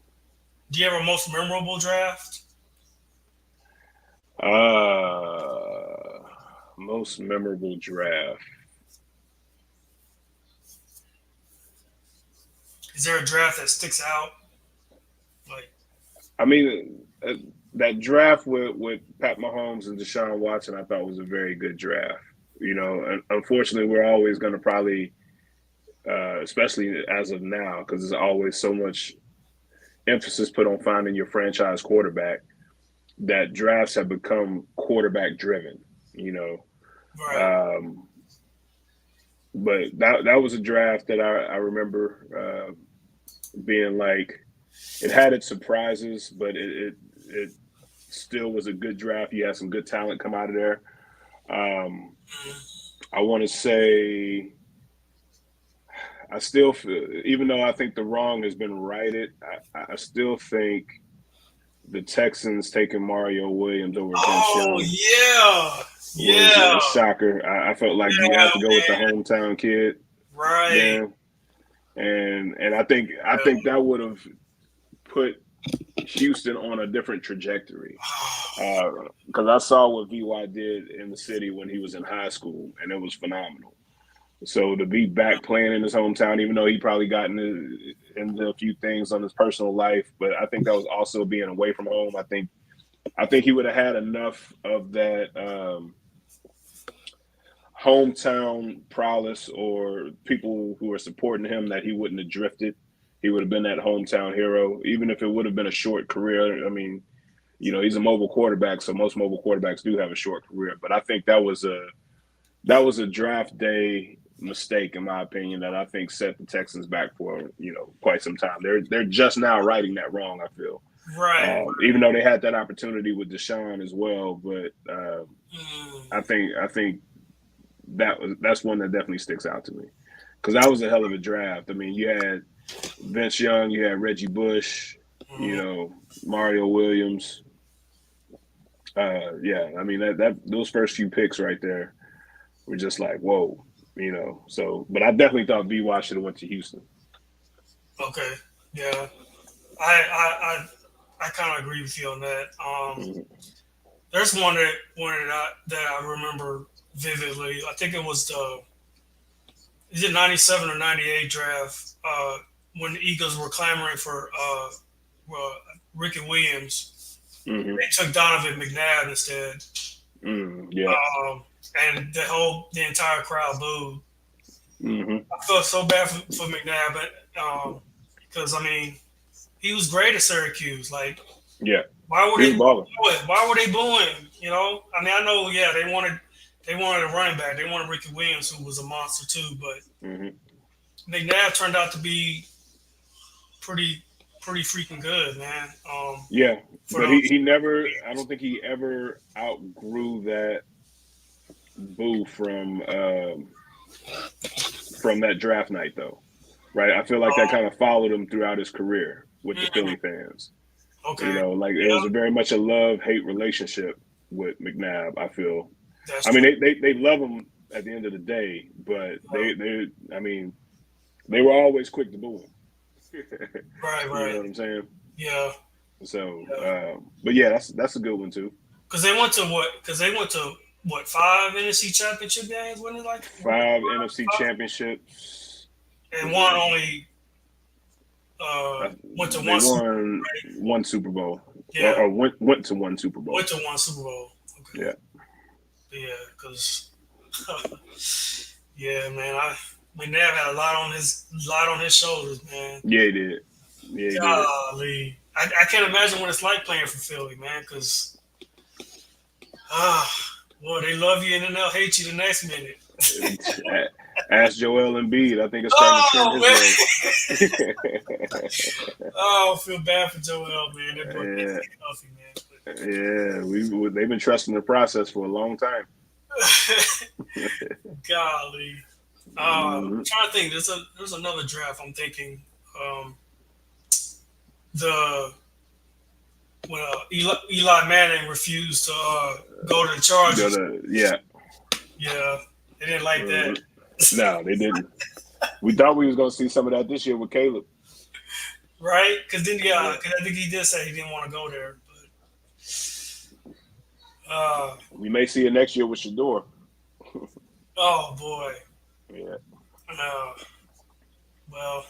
[SPEAKER 2] Do you have a most memorable draft?
[SPEAKER 1] uh, most memorable draft.
[SPEAKER 2] Is there a draft that sticks out? Like,
[SPEAKER 1] I mean, that draft with Pat Mahomes and Deshaun Watson, I thought was a very good draft. You know, and unfortunately, we're always going to probably, especially as of now, because there's always so much emphasis put on finding your franchise quarterback. That drafts have become quarterback driven. You know,
[SPEAKER 2] right?
[SPEAKER 1] um, but that was a draft that I remember being like it had its surprises, but it still was a good draft. You had some good talent come out of there. Um, I want to say I still feel, even though I think the wrong has been righted, I still think the Texans taking Mario Williams over Vince
[SPEAKER 2] Oh
[SPEAKER 1] Young
[SPEAKER 2] yeah,
[SPEAKER 1] was
[SPEAKER 2] yeah,
[SPEAKER 1] a shocker. I felt like you
[SPEAKER 2] yeah,
[SPEAKER 1] had to go with the
[SPEAKER 2] man.
[SPEAKER 1] hometown kid
[SPEAKER 2] Right.
[SPEAKER 1] then, and I think that would have put Houston on a different trajectory. Because I saw what VY did in the city when he was in high school, and it was phenomenal. So to be back playing in his hometown, even though he probably got into a few things on his personal life, but I think that was also being away from home. I think he would have had enough of that hometown prowess or people who are supporting him that he wouldn't have drifted. He would have been that hometown hero, even if it would have been a short career. I mean, he's a mobile quarterback, so most mobile quarterbacks do have a short career. But I think that was a draft day mistake, in my opinion, that I think set the Texans back for quite some time. They're just now righting that wrong. I feel,
[SPEAKER 2] Right.
[SPEAKER 1] even though they had that opportunity with Deshaun as well, but
[SPEAKER 2] Mm,
[SPEAKER 1] I think that's one that definitely sticks out to me because that was a hell of a draft. I mean, you had Vince Young, you had Reggie Bush,
[SPEAKER 2] mhm.
[SPEAKER 1] Mario Williams. Yeah, I mean that those first few picks right there were just like whoa, So, but I definitely thought BY should have went to Houston.
[SPEAKER 2] Okay. Yeah. I kind of agree with you on that.
[SPEAKER 1] Mm-hmm.
[SPEAKER 2] There's one that I remember vividly. I think it was the is it 97 or 98 draft when the Eagles were clamoring for uh, Ricky Williams.
[SPEAKER 1] Mm-hmm.
[SPEAKER 2] They took Donovan McNabb instead,
[SPEAKER 1] Mm-hmm. Yeah.
[SPEAKER 2] and the entire crowd booed.
[SPEAKER 1] Mm-hmm.
[SPEAKER 2] I felt so bad for McNabb, but because I mean he was great at Syracuse. Like,
[SPEAKER 1] Yeah.
[SPEAKER 2] why were
[SPEAKER 1] He
[SPEAKER 2] they
[SPEAKER 1] was balling.
[SPEAKER 2] booing? Why were they booing? I mean, I know, yeah, they wanted a running back. They wanted Ricky Williams, who was a monster too. But
[SPEAKER 1] Mm-hmm.
[SPEAKER 2] McNabb turned out to be pretty pretty freaking good, man.
[SPEAKER 1] Yeah,
[SPEAKER 2] For
[SPEAKER 1] but he
[SPEAKER 2] those
[SPEAKER 1] he never. I don't think he ever outgrew that boo from that draft night though. Right? I feel like that kind of followed him throughout his career with the
[SPEAKER 2] mhm,
[SPEAKER 1] Philly fans.
[SPEAKER 2] okay,
[SPEAKER 1] Like it
[SPEAKER 2] yeah,
[SPEAKER 1] was a very much a love hate relationship with McNabb. I feel.
[SPEAKER 2] that's
[SPEAKER 1] I mean,
[SPEAKER 2] true.
[SPEAKER 1] they love him at the end of the day, but
[SPEAKER 2] Uh,
[SPEAKER 1] they I mean they were always quick to boo him.
[SPEAKER 2] right,
[SPEAKER 1] You
[SPEAKER 2] right,
[SPEAKER 1] know what I'm saying?
[SPEAKER 2] yeah,
[SPEAKER 1] So,
[SPEAKER 2] yeah.
[SPEAKER 1] but yeah, that's a good one too.
[SPEAKER 2] Because they went to what? Because they went to what, 5 NFC Championship games? Wasn't it like
[SPEAKER 1] Five NFC
[SPEAKER 2] five?
[SPEAKER 1] championships.
[SPEAKER 2] And one only went to
[SPEAKER 1] They
[SPEAKER 2] one Super Bowl,
[SPEAKER 1] won
[SPEAKER 2] right?
[SPEAKER 1] one Super Bowl, or,
[SPEAKER 2] Yeah,
[SPEAKER 1] or went to one Super
[SPEAKER 2] went
[SPEAKER 1] Bowl.
[SPEAKER 2] to one Super Bowl. Okay,
[SPEAKER 1] Yeah,
[SPEAKER 2] yeah, because yeah, man, McNabb had a lot on his shoulders, man.
[SPEAKER 1] yeah, he did. Yeah, he did.
[SPEAKER 2] Golly, I can't imagine what it's like playing for Philly, man. Because boy, they love you and then they'll hate you the next minute.
[SPEAKER 1] Ask Joel Embiid. I think it's starting to trend
[SPEAKER 2] Oh
[SPEAKER 1] his way.
[SPEAKER 2] man, oh, I feel bad for Joel, man. That boy can't
[SPEAKER 1] Yeah,
[SPEAKER 2] get healthy, man.
[SPEAKER 1] Yeah, they've been trusting the process for a long time.
[SPEAKER 2] Golly.
[SPEAKER 1] Hmm.
[SPEAKER 2] Trying to think. There's another draft I'm thinking. Um, the when Eli Manning refused to go to the
[SPEAKER 1] Go
[SPEAKER 2] Chargers.
[SPEAKER 1] to yeah.
[SPEAKER 2] Yeah, they didn't like
[SPEAKER 1] Hmm.
[SPEAKER 2] that.
[SPEAKER 1] No, they didn't. We thought we was gonna see some of that this year with Caleb.
[SPEAKER 2] Right? Because then, yeah,
[SPEAKER 1] Yeah.
[SPEAKER 2] 'cause I think he did say he didn't want to go there. But
[SPEAKER 1] We may see it next year with Shador.
[SPEAKER 2] oh boy,
[SPEAKER 1] Yeah.
[SPEAKER 2] uh, well,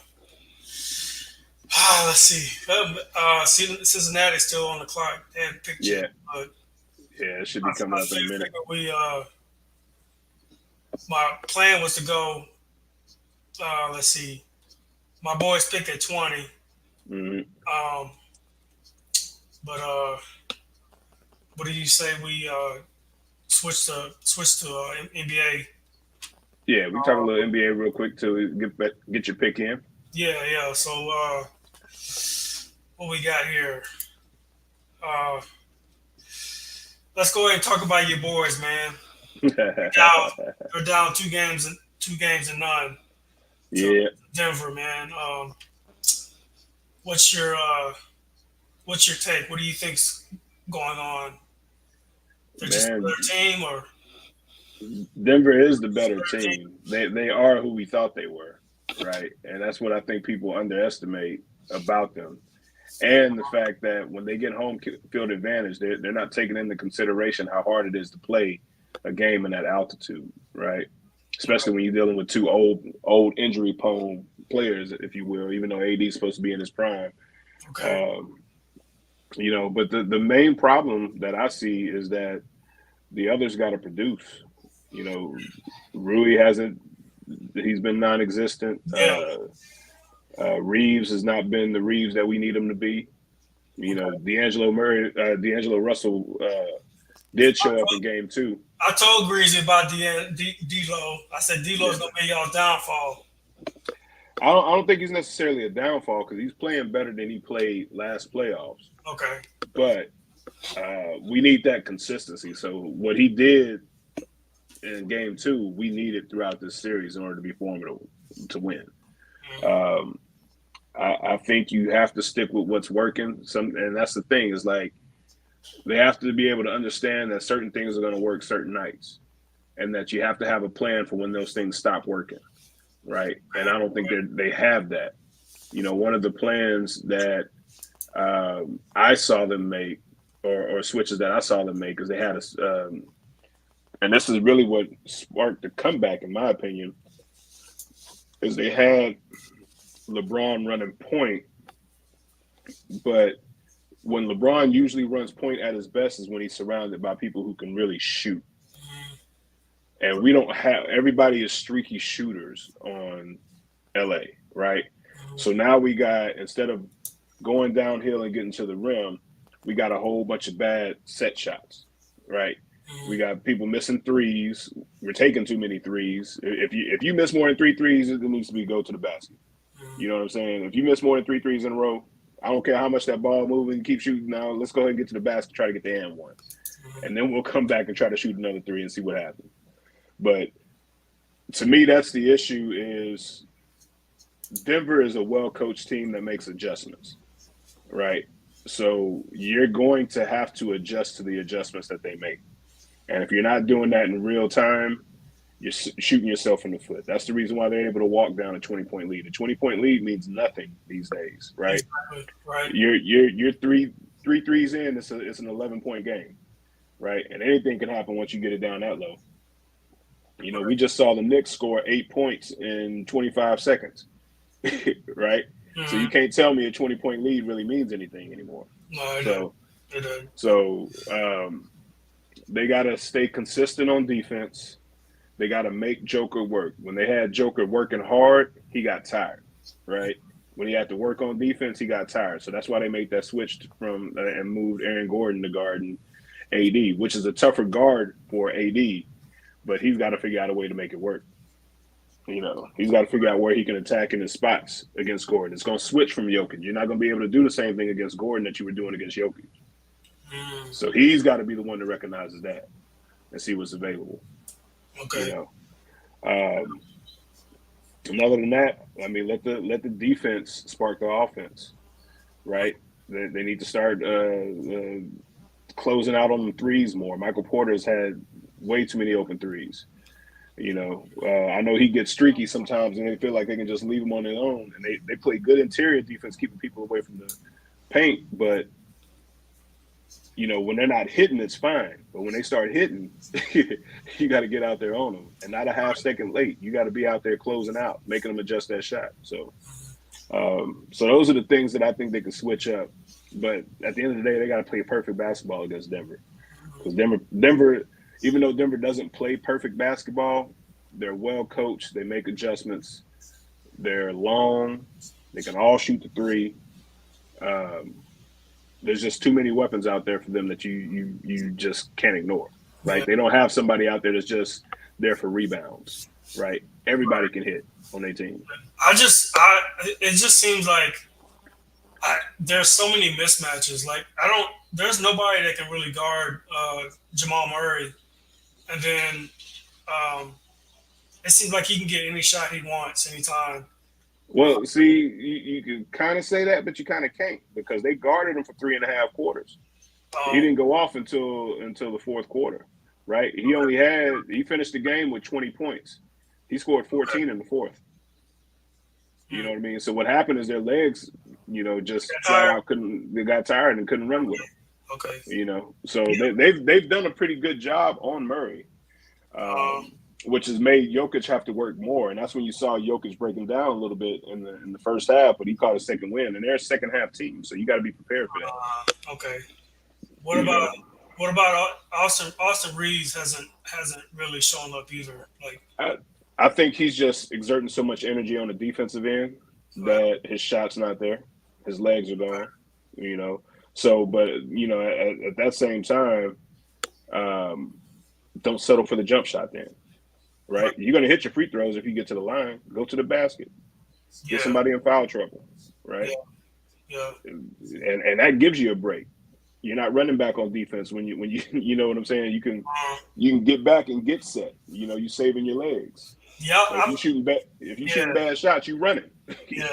[SPEAKER 2] let's see. Cincinnati's still on the clock. They haven't picked yet,
[SPEAKER 1] Yeah.
[SPEAKER 2] but
[SPEAKER 1] Yeah. It should be coming
[SPEAKER 2] I
[SPEAKER 1] up in a minute.
[SPEAKER 2] figure my plan was to go. Let's see. My boys picked at 20.
[SPEAKER 1] Hmm.
[SPEAKER 2] Um, but what do you say we switch to NBA?
[SPEAKER 1] Yeah, we talk a little NBA real quick to get your pick in.
[SPEAKER 2] Yeah. So what we got here? Uh, let's go ahead and talk about your boys, man. Down, they're down two games and none to
[SPEAKER 1] Yeah,
[SPEAKER 2] Denver, man. What's your what's your take? What do you think's going on? They're just a
[SPEAKER 1] man.
[SPEAKER 2] better team, or
[SPEAKER 1] Denver is the better
[SPEAKER 2] better team?
[SPEAKER 1] team. They are who we thought they were, right? And that's what I think people underestimate about them. And the fact that when they get home field advantage, they're not taking into consideration how hard it is to play a game in that altitude, right? Especially when you're dealing with two old injury prone players, if you will, even though AD is supposed to be in his prime.
[SPEAKER 2] Okay.
[SPEAKER 1] Um, but the main problem that I see is that the others got to produce. You know, Rui hasn't. He's been non-existent.
[SPEAKER 2] Yeah.
[SPEAKER 1] Reeves has not been the Reeves that we need him to be. You know, D'Angelo Russell did show up in game two.
[SPEAKER 2] I told Greasy about D'Lo. I said D'Lo's gonna be y'all downfall.
[SPEAKER 1] I don't think he's necessarily a downfall because he's playing better than he played last playoffs.
[SPEAKER 2] Okay.
[SPEAKER 1] But we need that consistency. So what he did in game two, we needed throughout this series in order to be formidable to win.
[SPEAKER 2] Mm-hmm.
[SPEAKER 1] I think you have to stick with what's working. And that's the thing is like they have to be able to understand that certain things are going to work certain nights, and that you have to have a plan for when those things stop working, right? And I don't think they have that. You know, one of the plans that I saw them make, or switches that I saw them make, is they had a, and this is really what sparked the comeback, in my opinion, is they had LeBron running point, but when LeBron usually runs point at his best is when he's surrounded by people who can really shoot. And we don't have, everybody is streaky shooters on LA, right? So now we got, instead of going downhill and getting to the rim, we got a whole bunch of bad set shots, right? We got people missing threes. We're taking too many threes. If you miss more than three threes, it needs to be go to the basket. You know what I'm saying? If you miss more than three threes in a row, I don't care how much that ball moving, keep shooting now. Let's go ahead and get to the basket, try to get the and one. And then we'll come back and try to shoot another three and see what happens. But to me, that's the issue is Denver is a well-coached team that makes adjustments, right? So you're going to have to adjust to the adjustments that they make. And if you're not doing that in real time, you're shooting yourself in the foot. That's the reason why they're able to walk down a 20-point lead. A 20-point lead means nothing these days, right?
[SPEAKER 2] Right.
[SPEAKER 1] You're three threes in. It's an 11-point game, right? And anything can happen once you get it down that low. You know, we just saw the Knicks score 8 points in 25 seconds, right? So you can't tell me a 20-point lead really means anything anymore.
[SPEAKER 2] No,
[SPEAKER 1] so they got to stay consistent on defense. They got to make Joker work. When they had Joker working hard, he got tired, right? When he had to work on defense, he got tired. So that's why they made that switch from and moved Aaron Gordon to guard AD, which is a tougher guard for AD, but he's got to figure out a way to make it work. You know, he's got to figure out where he can attack in his spots against Gordon. It's going to switch from Jokic. You're not going to be able to do the same thing against Gordon that you were doing against Jokic. So he's got to be the one that recognizes that and see what's available.
[SPEAKER 2] Okay.
[SPEAKER 1] You know. And other than that, I mean, let the defense spark the offense, right? They need to start closing out on the threes more. Michael Porter's had way too many open threes. You know, I know he gets streaky sometimes, and they feel like they can just leave him on their own. And they play good interior defense, keeping people away from the paint. But you know, when they're not hitting, it's fine. But when they start hitting, you got to get out there on them, and not a half second late. You got to be out there closing out, making them adjust that shot. So those are the things that I think they can switch up. But at the end of the day, they got to play perfect basketball against Denver, because Denver, even though Denver doesn't play perfect basketball, they're well coached. They make adjustments. They're long. They can all shoot the three. There's just too many weapons out there for them that you just can't ignore. Like, they don't have somebody out there that's just there for rebounds, right? Everybody can hit on their team.
[SPEAKER 2] It just seems like there's so many mismatches. Like, there's nobody that can really guard Jamal Murray. And then it seems like he can get any shot he wants anytime.
[SPEAKER 1] Well, see, you can kind of say that, but you kind of can't, because they guarded him for 3.5 quarters. He didn't go off until the fourth quarter, right? He finished the game with 20 points. He scored 14 in the fourth. You know what I mean? So what happened is their legs, you know, just flat out they got tired and couldn't run with him.
[SPEAKER 2] Okay.
[SPEAKER 1] You know, so they've done a pretty good job on Murray. Which has made Jokic have to work more, and that's when you saw Jokic breaking down a little bit in the first half. But he caught a second win, and they're a second half team, so you got to be prepared for that.
[SPEAKER 2] Okay. What about Austin Reeves? Hasn't really shown up either. Like,
[SPEAKER 1] I think he's just exerting so much energy on the defensive end that his shot's not there, his legs are gone. You know, so but you know at that same time, don't settle for the jump shot then. Right, you're gonna hit your free throws if you get to the line. Go to the basket, get somebody in foul trouble. Right,
[SPEAKER 2] yeah.
[SPEAKER 1] And that gives you a break. You're not running back on defense when you you know what I'm saying. You can get back and get set. You know, you saving your legs.
[SPEAKER 2] Yeah,
[SPEAKER 1] so if you shooting bad shots, you running.
[SPEAKER 2] Yeah,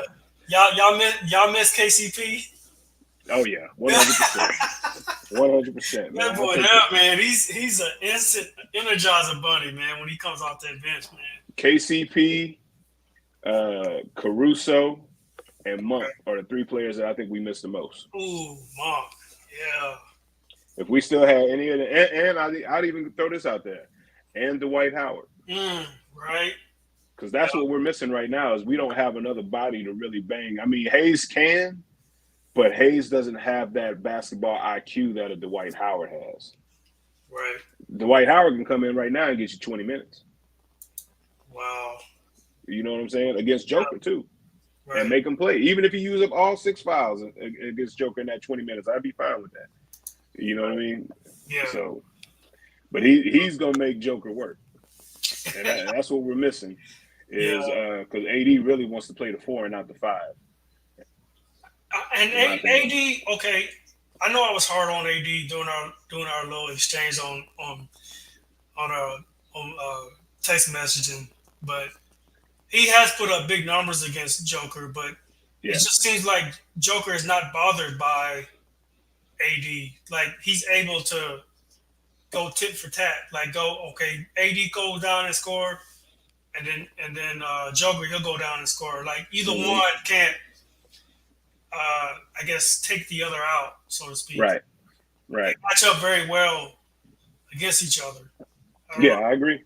[SPEAKER 2] y'all miss KCP.
[SPEAKER 1] Oh yeah, 100%. 100%.
[SPEAKER 2] That boy, man, he's an instant energizer bunny, man. When he comes off that bench, man.
[SPEAKER 1] KCP, Caruso, and Monk are the three players that I think we missed the most.
[SPEAKER 2] Ooh, Monk, yeah.
[SPEAKER 1] If we still had any of the, and I'd even throw this out there, and Dwight Howard,
[SPEAKER 2] right?
[SPEAKER 1] Because that's what we're missing right now is we don't have another body to really bang. I mean, Hayes can. But Hayes doesn't have that basketball IQ that a Dwight Howard has.
[SPEAKER 2] Right.
[SPEAKER 1] Dwight Howard can come in right now and get you 20 minutes.
[SPEAKER 2] Wow.
[SPEAKER 1] You know what I'm saying? Against Joker, too.
[SPEAKER 2] Right.
[SPEAKER 1] And make him play. Even if he use up all 6 fouls against Joker in that 20 minutes, I'd be fine with that. You know what I mean?
[SPEAKER 2] Yeah.
[SPEAKER 1] So, but he's going to make Joker work. And that's what we're missing is because AD really wants to play the 4 and not the 5.
[SPEAKER 2] And AD, okay, I know I was hard on AD doing our little exchange on text messaging, but he has put up big numbers against Joker. But it just seems like Joker is not bothered by AD. Like, he's able to go tit for tat. Like, AD goes down and score, and then Joker, he'll go down and score. Like, either one can't. I guess take the other out, so to speak.
[SPEAKER 1] Right.
[SPEAKER 2] They match up very well against each other.
[SPEAKER 1] I agree.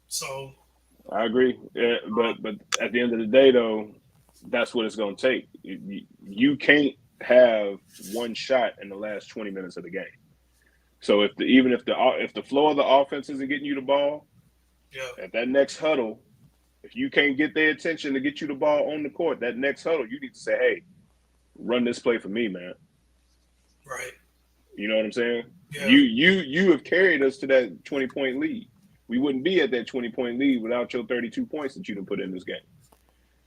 [SPEAKER 2] So
[SPEAKER 1] I agree. But at the end of the day, though, that's what it's going to take. You can't have one shot in the last 20 minutes of the game. So if the flow of the offense isn't getting you the ball, at that next huddle, if you can't get their attention to get you the ball on the court, that next huddle, you need to say, hey, run this play for me, man.
[SPEAKER 2] Right.
[SPEAKER 1] You know what I'm saying?
[SPEAKER 2] Yeah.
[SPEAKER 1] You have carried us to that 20-point lead. We wouldn't be at that 20-point lead without your 32 points that you done put in this game.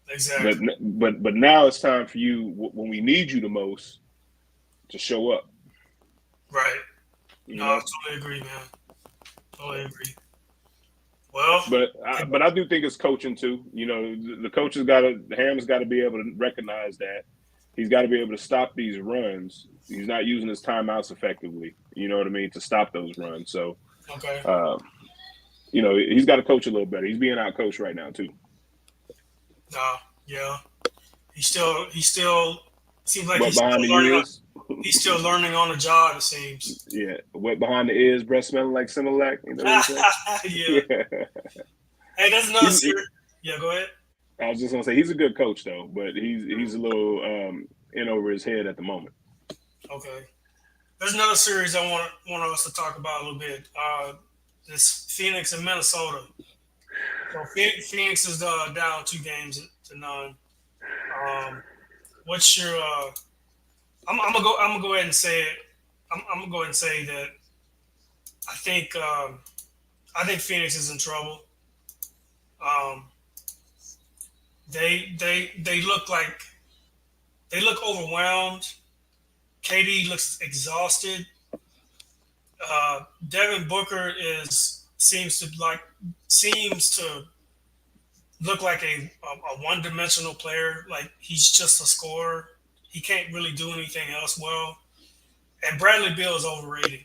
[SPEAKER 2] Exactly.
[SPEAKER 1] But now it's time for you, when we need you the most, to show up.
[SPEAKER 2] Right.
[SPEAKER 1] You
[SPEAKER 2] No, I
[SPEAKER 1] know,
[SPEAKER 2] totally agree, man. Totally agree. Well,
[SPEAKER 1] but I do think it's coaching too. You know, the coach has got to Ham's got to be able to recognize that he's got to be able to stop these runs. He's not using his timeouts effectively. You know what I mean, to stop those runs. So,
[SPEAKER 2] okay.
[SPEAKER 1] uh, you know, he's got to coach a little better. He's being out coached right now too.
[SPEAKER 2] Yeah. He still seems like
[SPEAKER 1] Wet
[SPEAKER 2] he's
[SPEAKER 1] behind
[SPEAKER 2] still
[SPEAKER 1] the
[SPEAKER 2] learning.
[SPEAKER 1] ears.
[SPEAKER 2] He's still learning on the job. It seems.
[SPEAKER 1] Yeah, wet behind the ears, breath smelling like Similac. You know what he said?
[SPEAKER 2] Yeah.
[SPEAKER 1] Yeah,
[SPEAKER 2] Hey, that's another series. Yeah, go ahead.
[SPEAKER 1] I was just gonna say he's a good coach though, but he's a little in over his head at the moment.
[SPEAKER 2] Okay. There's another series I want us to talk about a little bit. This Phoenix and Minnesota. So Phoenix is down 2 games to none. Um, what's your? I'm gonna go ahead and say it. I'm gonna go ahead and say that I think Phoenix is in trouble. Um, they look like they look overwhelmed. KD looks exhausted. Devin Booker is seems to look like a one dimensional player. Like he's just a scorer. He can't really do anything else well. And Bradley Beal is overrated.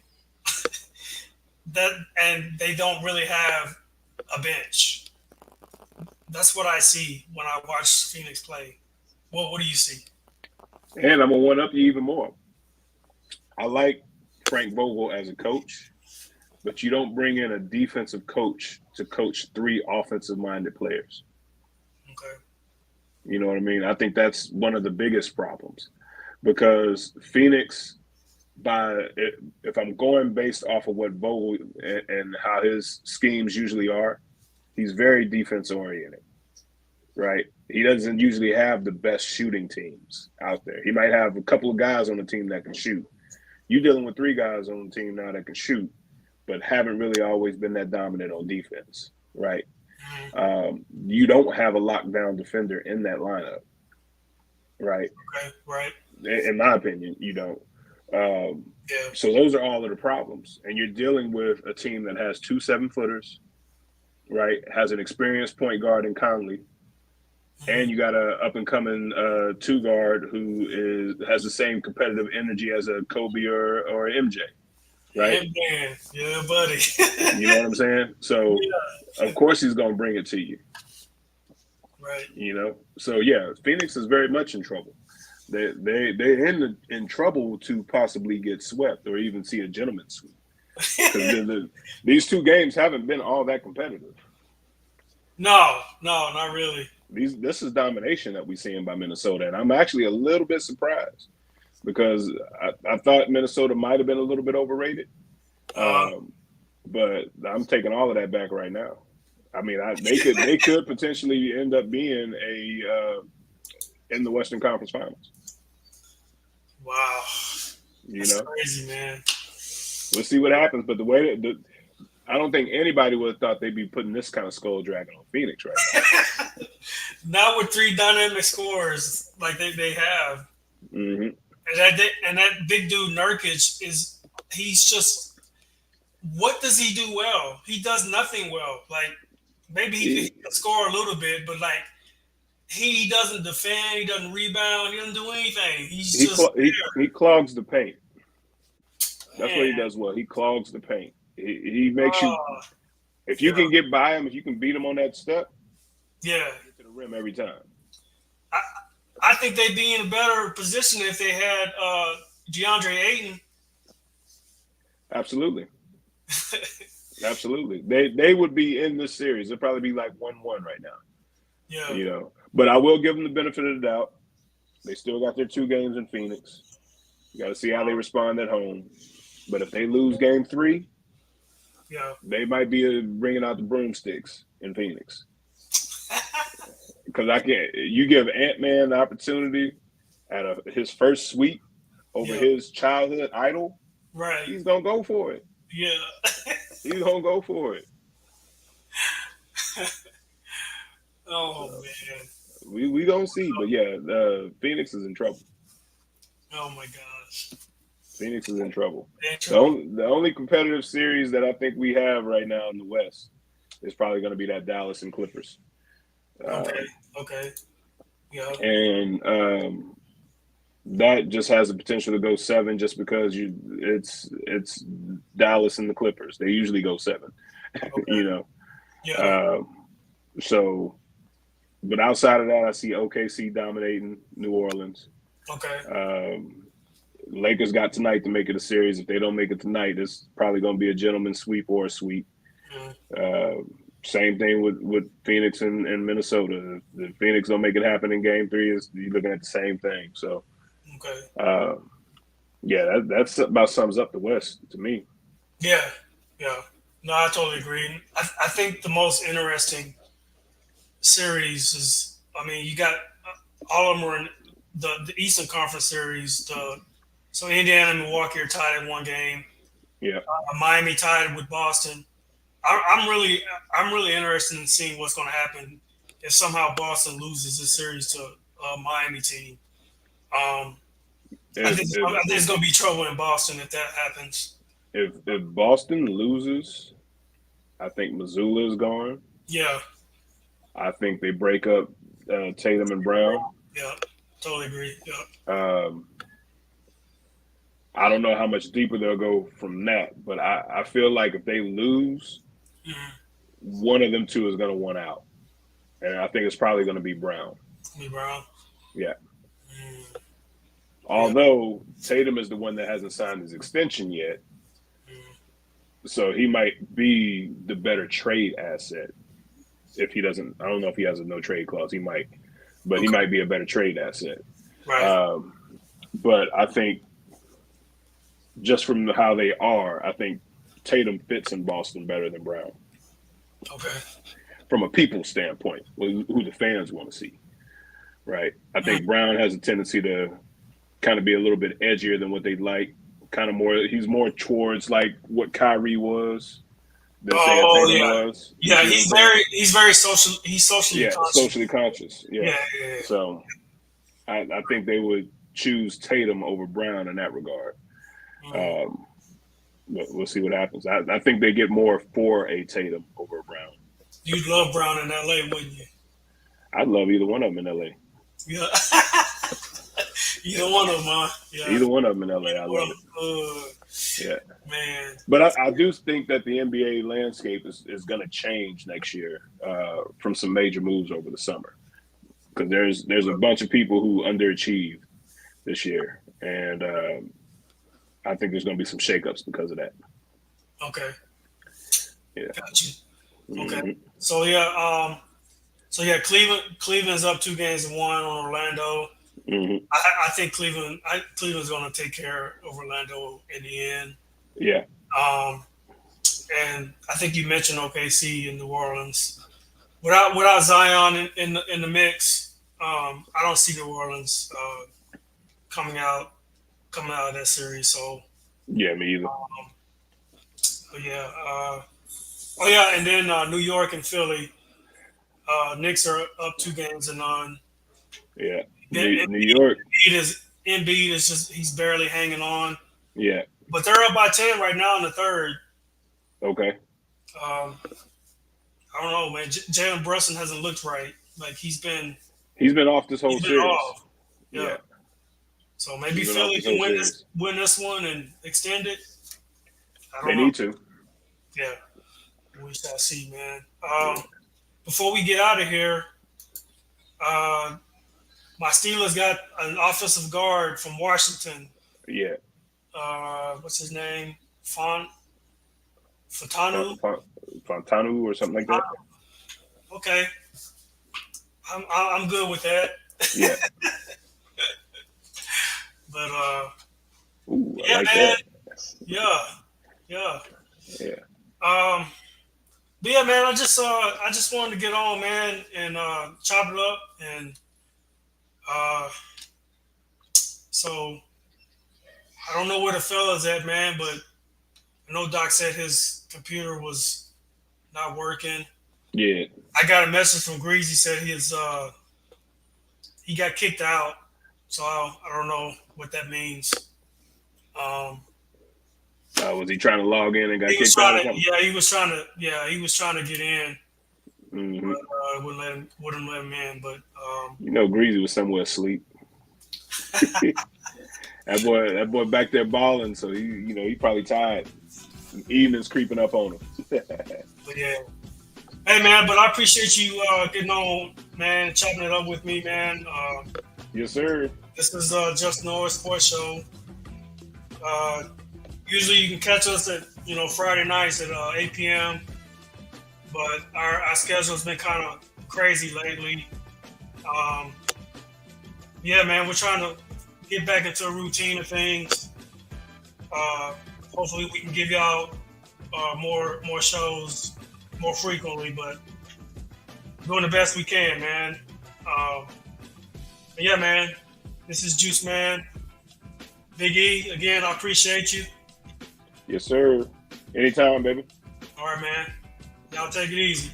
[SPEAKER 2] That and they don't really have a bench. That's what I see when I watch Phoenix play. What do you see?
[SPEAKER 1] And I'm gonna one up you even more. I like Frank Vogel as a coach, but you don't bring in a defensive coach to coach three offensive minded players.
[SPEAKER 2] Okay.
[SPEAKER 1] You know what I mean? I think that's one of the biggest problems because Phoenix, by if I'm going based off of what Vogel and how his schemes usually are, he's very defense oriented, right? He doesn't usually have the best shooting teams out there. He might have a couple of guys on the team that can shoot. You're dealing with three guys on the team now that can shoot, but haven't really always been that dominant on defense, right?
[SPEAKER 2] Mhm.
[SPEAKER 1] You don't have a lockdown defender in that lineup, right?
[SPEAKER 2] Okay. Right.
[SPEAKER 1] In my opinion, you don't.
[SPEAKER 2] Yeah.
[SPEAKER 1] So those are all of the problems, and you're dealing with a team that has two 7-footers, right? Has an experienced point guard in Conley,
[SPEAKER 2] Mhm.
[SPEAKER 1] and you got a up and coming two guard who has the same competitive energy as a Kobe or MJ, right?
[SPEAKER 2] Yeah, man. Yeah, buddy.
[SPEAKER 1] You know what I'm saying? So
[SPEAKER 2] Yeah.
[SPEAKER 1] of course he's gonna bring it to you.
[SPEAKER 2] Right.
[SPEAKER 1] You know, so yeah, Phoenix is very much in trouble. They're in trouble to possibly get swept or even see a gentleman's sweep because these two games haven't been all that competitive.
[SPEAKER 2] No, not really.
[SPEAKER 1] This is domination that we're seeing by Minnesota, and I'm actually a little bit surprised because I thought Minnesota might have been a little bit overrated,
[SPEAKER 2] Uh,
[SPEAKER 1] but I'm taking all of that back right now. I mean, they could potentially end up being in the Western Conference Finals.
[SPEAKER 2] wow.
[SPEAKER 1] You
[SPEAKER 2] That's
[SPEAKER 1] know,
[SPEAKER 2] crazy, man.
[SPEAKER 1] we'll see what happens. But the way that I don't think anybody would have thought they'd be putting this kind of skull dragging on Phoenix right now.
[SPEAKER 2] Not with three dynamic scorers like they have.
[SPEAKER 1] Mm-hmm.
[SPEAKER 2] And that big dude Nurkic he's just what does he do well? He does nothing well. Like maybe he can score a little bit, but like he doesn't defend, he doesn't rebound, he doesn't do anything. He's just
[SPEAKER 1] He clogs the paint. That's what
[SPEAKER 2] man.
[SPEAKER 1] he does well. He clogs the paint. He makes you
[SPEAKER 2] Uh,
[SPEAKER 1] if you
[SPEAKER 2] yeah,
[SPEAKER 1] can get by him, if you can beat him on that step,
[SPEAKER 2] yeah.
[SPEAKER 1] get to the rim every time.
[SPEAKER 2] I, I think they'd be in a better position if they had DeAndre Ayton.
[SPEAKER 1] Absolutely. Absolutely. They would be in this series. It'd probably be like 1-1 right now.
[SPEAKER 2] Yeah.
[SPEAKER 1] You know. But I will give them the benefit of the doubt. They still got their 2 games in Phoenix. You got to see how they respond at home. But if they lose game 3,
[SPEAKER 2] Yeah.
[SPEAKER 1] they might be bringing out the broomsticks in Phoenix. Because I can't. You give Ant-Man the opportunity at his first sweep over his childhood idol,
[SPEAKER 2] Right.
[SPEAKER 1] he's gonna go for it.
[SPEAKER 2] Yeah.
[SPEAKER 1] He's gonna go for it.
[SPEAKER 2] Oh
[SPEAKER 1] So,
[SPEAKER 2] man.
[SPEAKER 1] we gonna see, but yeah, Phoenix is in trouble.
[SPEAKER 2] Oh my gosh.
[SPEAKER 1] Phoenix is in trouble.
[SPEAKER 2] They're in trouble.
[SPEAKER 1] The only competitive series that I think we have right now in the West is probably going to be that Dallas and Clippers.
[SPEAKER 2] Okay. Yeah.
[SPEAKER 1] And that just has the potential to go 7 just because it's Dallas and the Clippers. They usually go 7,
[SPEAKER 2] Okay. Yeah.
[SPEAKER 1] So, but outside of that, I see OKC dominating New Orleans.
[SPEAKER 2] Okay.
[SPEAKER 1] Lakers got tonight to make it a series. If they don't make it tonight, it's probably going to be a gentleman's sweep or a sweep. Same thing with Phoenix and Minnesota. If Phoenix don't make it happen in Game 3, you're looking at the same thing. So, that's about sums up the West to me.
[SPEAKER 2] Yeah. No, I totally agree. I think the most interesting series is, I mean, you got all of them were in the Eastern Conference series. So Indiana and Milwaukee are tied in 1 game.
[SPEAKER 1] Yeah.
[SPEAKER 2] Miami tied with Boston. I'm really interested in seeing what's going to happen if somehow Boston loses this series to a Miami team. I think it's going to be trouble in Boston if that happens.
[SPEAKER 1] If Boston loses, I think Missoula is gone.
[SPEAKER 2] Yeah.
[SPEAKER 1] I think they break up Tatum and Brown.
[SPEAKER 2] Yeah, totally agree. Yeah.
[SPEAKER 1] I don't know how much deeper they'll go from that, but I feel like if they lose, one of them two is going to want out. And I think it's probably going to be Brown. Yeah. Although Tatum is the one that hasn't signed his extension yet. So he might be the better trade asset. If he doesn't, I don't know if he has a no trade clause. He might, but he might be a better trade asset.
[SPEAKER 2] Right.
[SPEAKER 1] But I think just from how they are, I think Tatum fits in Boston better than Brown.
[SPEAKER 2] Okay.
[SPEAKER 1] From a people standpoint, who the fans want to see, right? I think Brown has a tendency to kind of be a little bit edgier than what they'd like. He's more towards like what Kyrie was than Tatum was.
[SPEAKER 2] Yeah, he's very social. He's socially conscious.
[SPEAKER 1] Socially conscious. Yeah.
[SPEAKER 2] So
[SPEAKER 1] I think they would choose Tatum over Brown in that regard. We'll see what happens. I think they get more for a Tatum over Brown.
[SPEAKER 2] You'd love Brown in LA, wouldn't you?
[SPEAKER 1] I'd love either one of them in LA.
[SPEAKER 2] Yeah. Either one of them, huh? Yeah.
[SPEAKER 1] Either one of them in LA, I love it. Yeah,
[SPEAKER 2] man.
[SPEAKER 1] But I do think that the NBA landscape is going to change next year from some major moves over the summer, because there's a bunch of people who underachieved this year, and I think there's going to be some shakeups because of that.
[SPEAKER 2] Okay.
[SPEAKER 1] Yeah.
[SPEAKER 2] Got you. Okay.
[SPEAKER 1] Mm-hmm.
[SPEAKER 2] So Cleveland's up 2-1 on Orlando.
[SPEAKER 1] Mm-hmm.
[SPEAKER 2] I think Cleveland's going to take care of Orlando in the end.
[SPEAKER 1] Yeah.
[SPEAKER 2] And I think you mentioned OKC in New Orleans. Without Zion in the mix, I don't see New Orleans coming out of that series. So
[SPEAKER 1] yeah, me either.
[SPEAKER 2] And then New York and Philly. Knicks are up 2-0.
[SPEAKER 1] Yeah. New York.
[SPEAKER 2] Embiid is just, he's barely hanging on.
[SPEAKER 1] Yeah.
[SPEAKER 2] But they're up by 10 right now in the third.
[SPEAKER 1] Okay.
[SPEAKER 2] I don't know, man. Jalen Brunson hasn't looked right. Like he's been
[SPEAKER 1] off this whole series. Off.
[SPEAKER 2] Yeah. So maybe Philly can win this one and extend it.
[SPEAKER 1] They need to.
[SPEAKER 2] Yeah. We shall see, man. Before we get out of here, my Steelers got an offensive guard from Washington.
[SPEAKER 1] Yeah.
[SPEAKER 2] What's his name? Fontanu
[SPEAKER 1] or something like that.
[SPEAKER 2] Okay. I'm good with that.
[SPEAKER 1] Yeah.
[SPEAKER 2] But
[SPEAKER 1] ooh, I like
[SPEAKER 2] man.
[SPEAKER 1] that.
[SPEAKER 2] Yeah.
[SPEAKER 1] Yeah.
[SPEAKER 2] But yeah, man, I just wanted to get on, man, and chop it up, and so I don't know where the fella's at, man, but I know Doc said his computer was not working.
[SPEAKER 1] Yeah.
[SPEAKER 2] I got a message from Greasy, said he got kicked out, so I don't know what that means.
[SPEAKER 1] Was he trying to log in and got
[SPEAKER 2] He was
[SPEAKER 1] kicked out or
[SPEAKER 2] trying to,
[SPEAKER 1] something?
[SPEAKER 2] yeah, he was trying to get in,
[SPEAKER 1] Hmm.
[SPEAKER 2] but wouldn't let him in. But
[SPEAKER 1] Greasy was somewhere asleep. That boy back there balling, so he probably tired. Evening's creeping up on him.
[SPEAKER 2] but yeah, hey man, but I appreciate you getting on, man, chopping it up with me, man.
[SPEAKER 1] Yes, sir.
[SPEAKER 2] This is Just Norris Sports Show. Usually you can catch us at Friday nights at 8 p.m. But our schedule's been kind of crazy lately. Yeah, man, we're trying to get back into a routine of things. Hopefully, we can give y'all more shows more frequently, but doing the best we can, man. Yeah, man, this is Juice Man. Big E, again, I appreciate you.
[SPEAKER 1] Yes, sir. Anytime, baby.
[SPEAKER 2] All right, man. Y'all take it easy.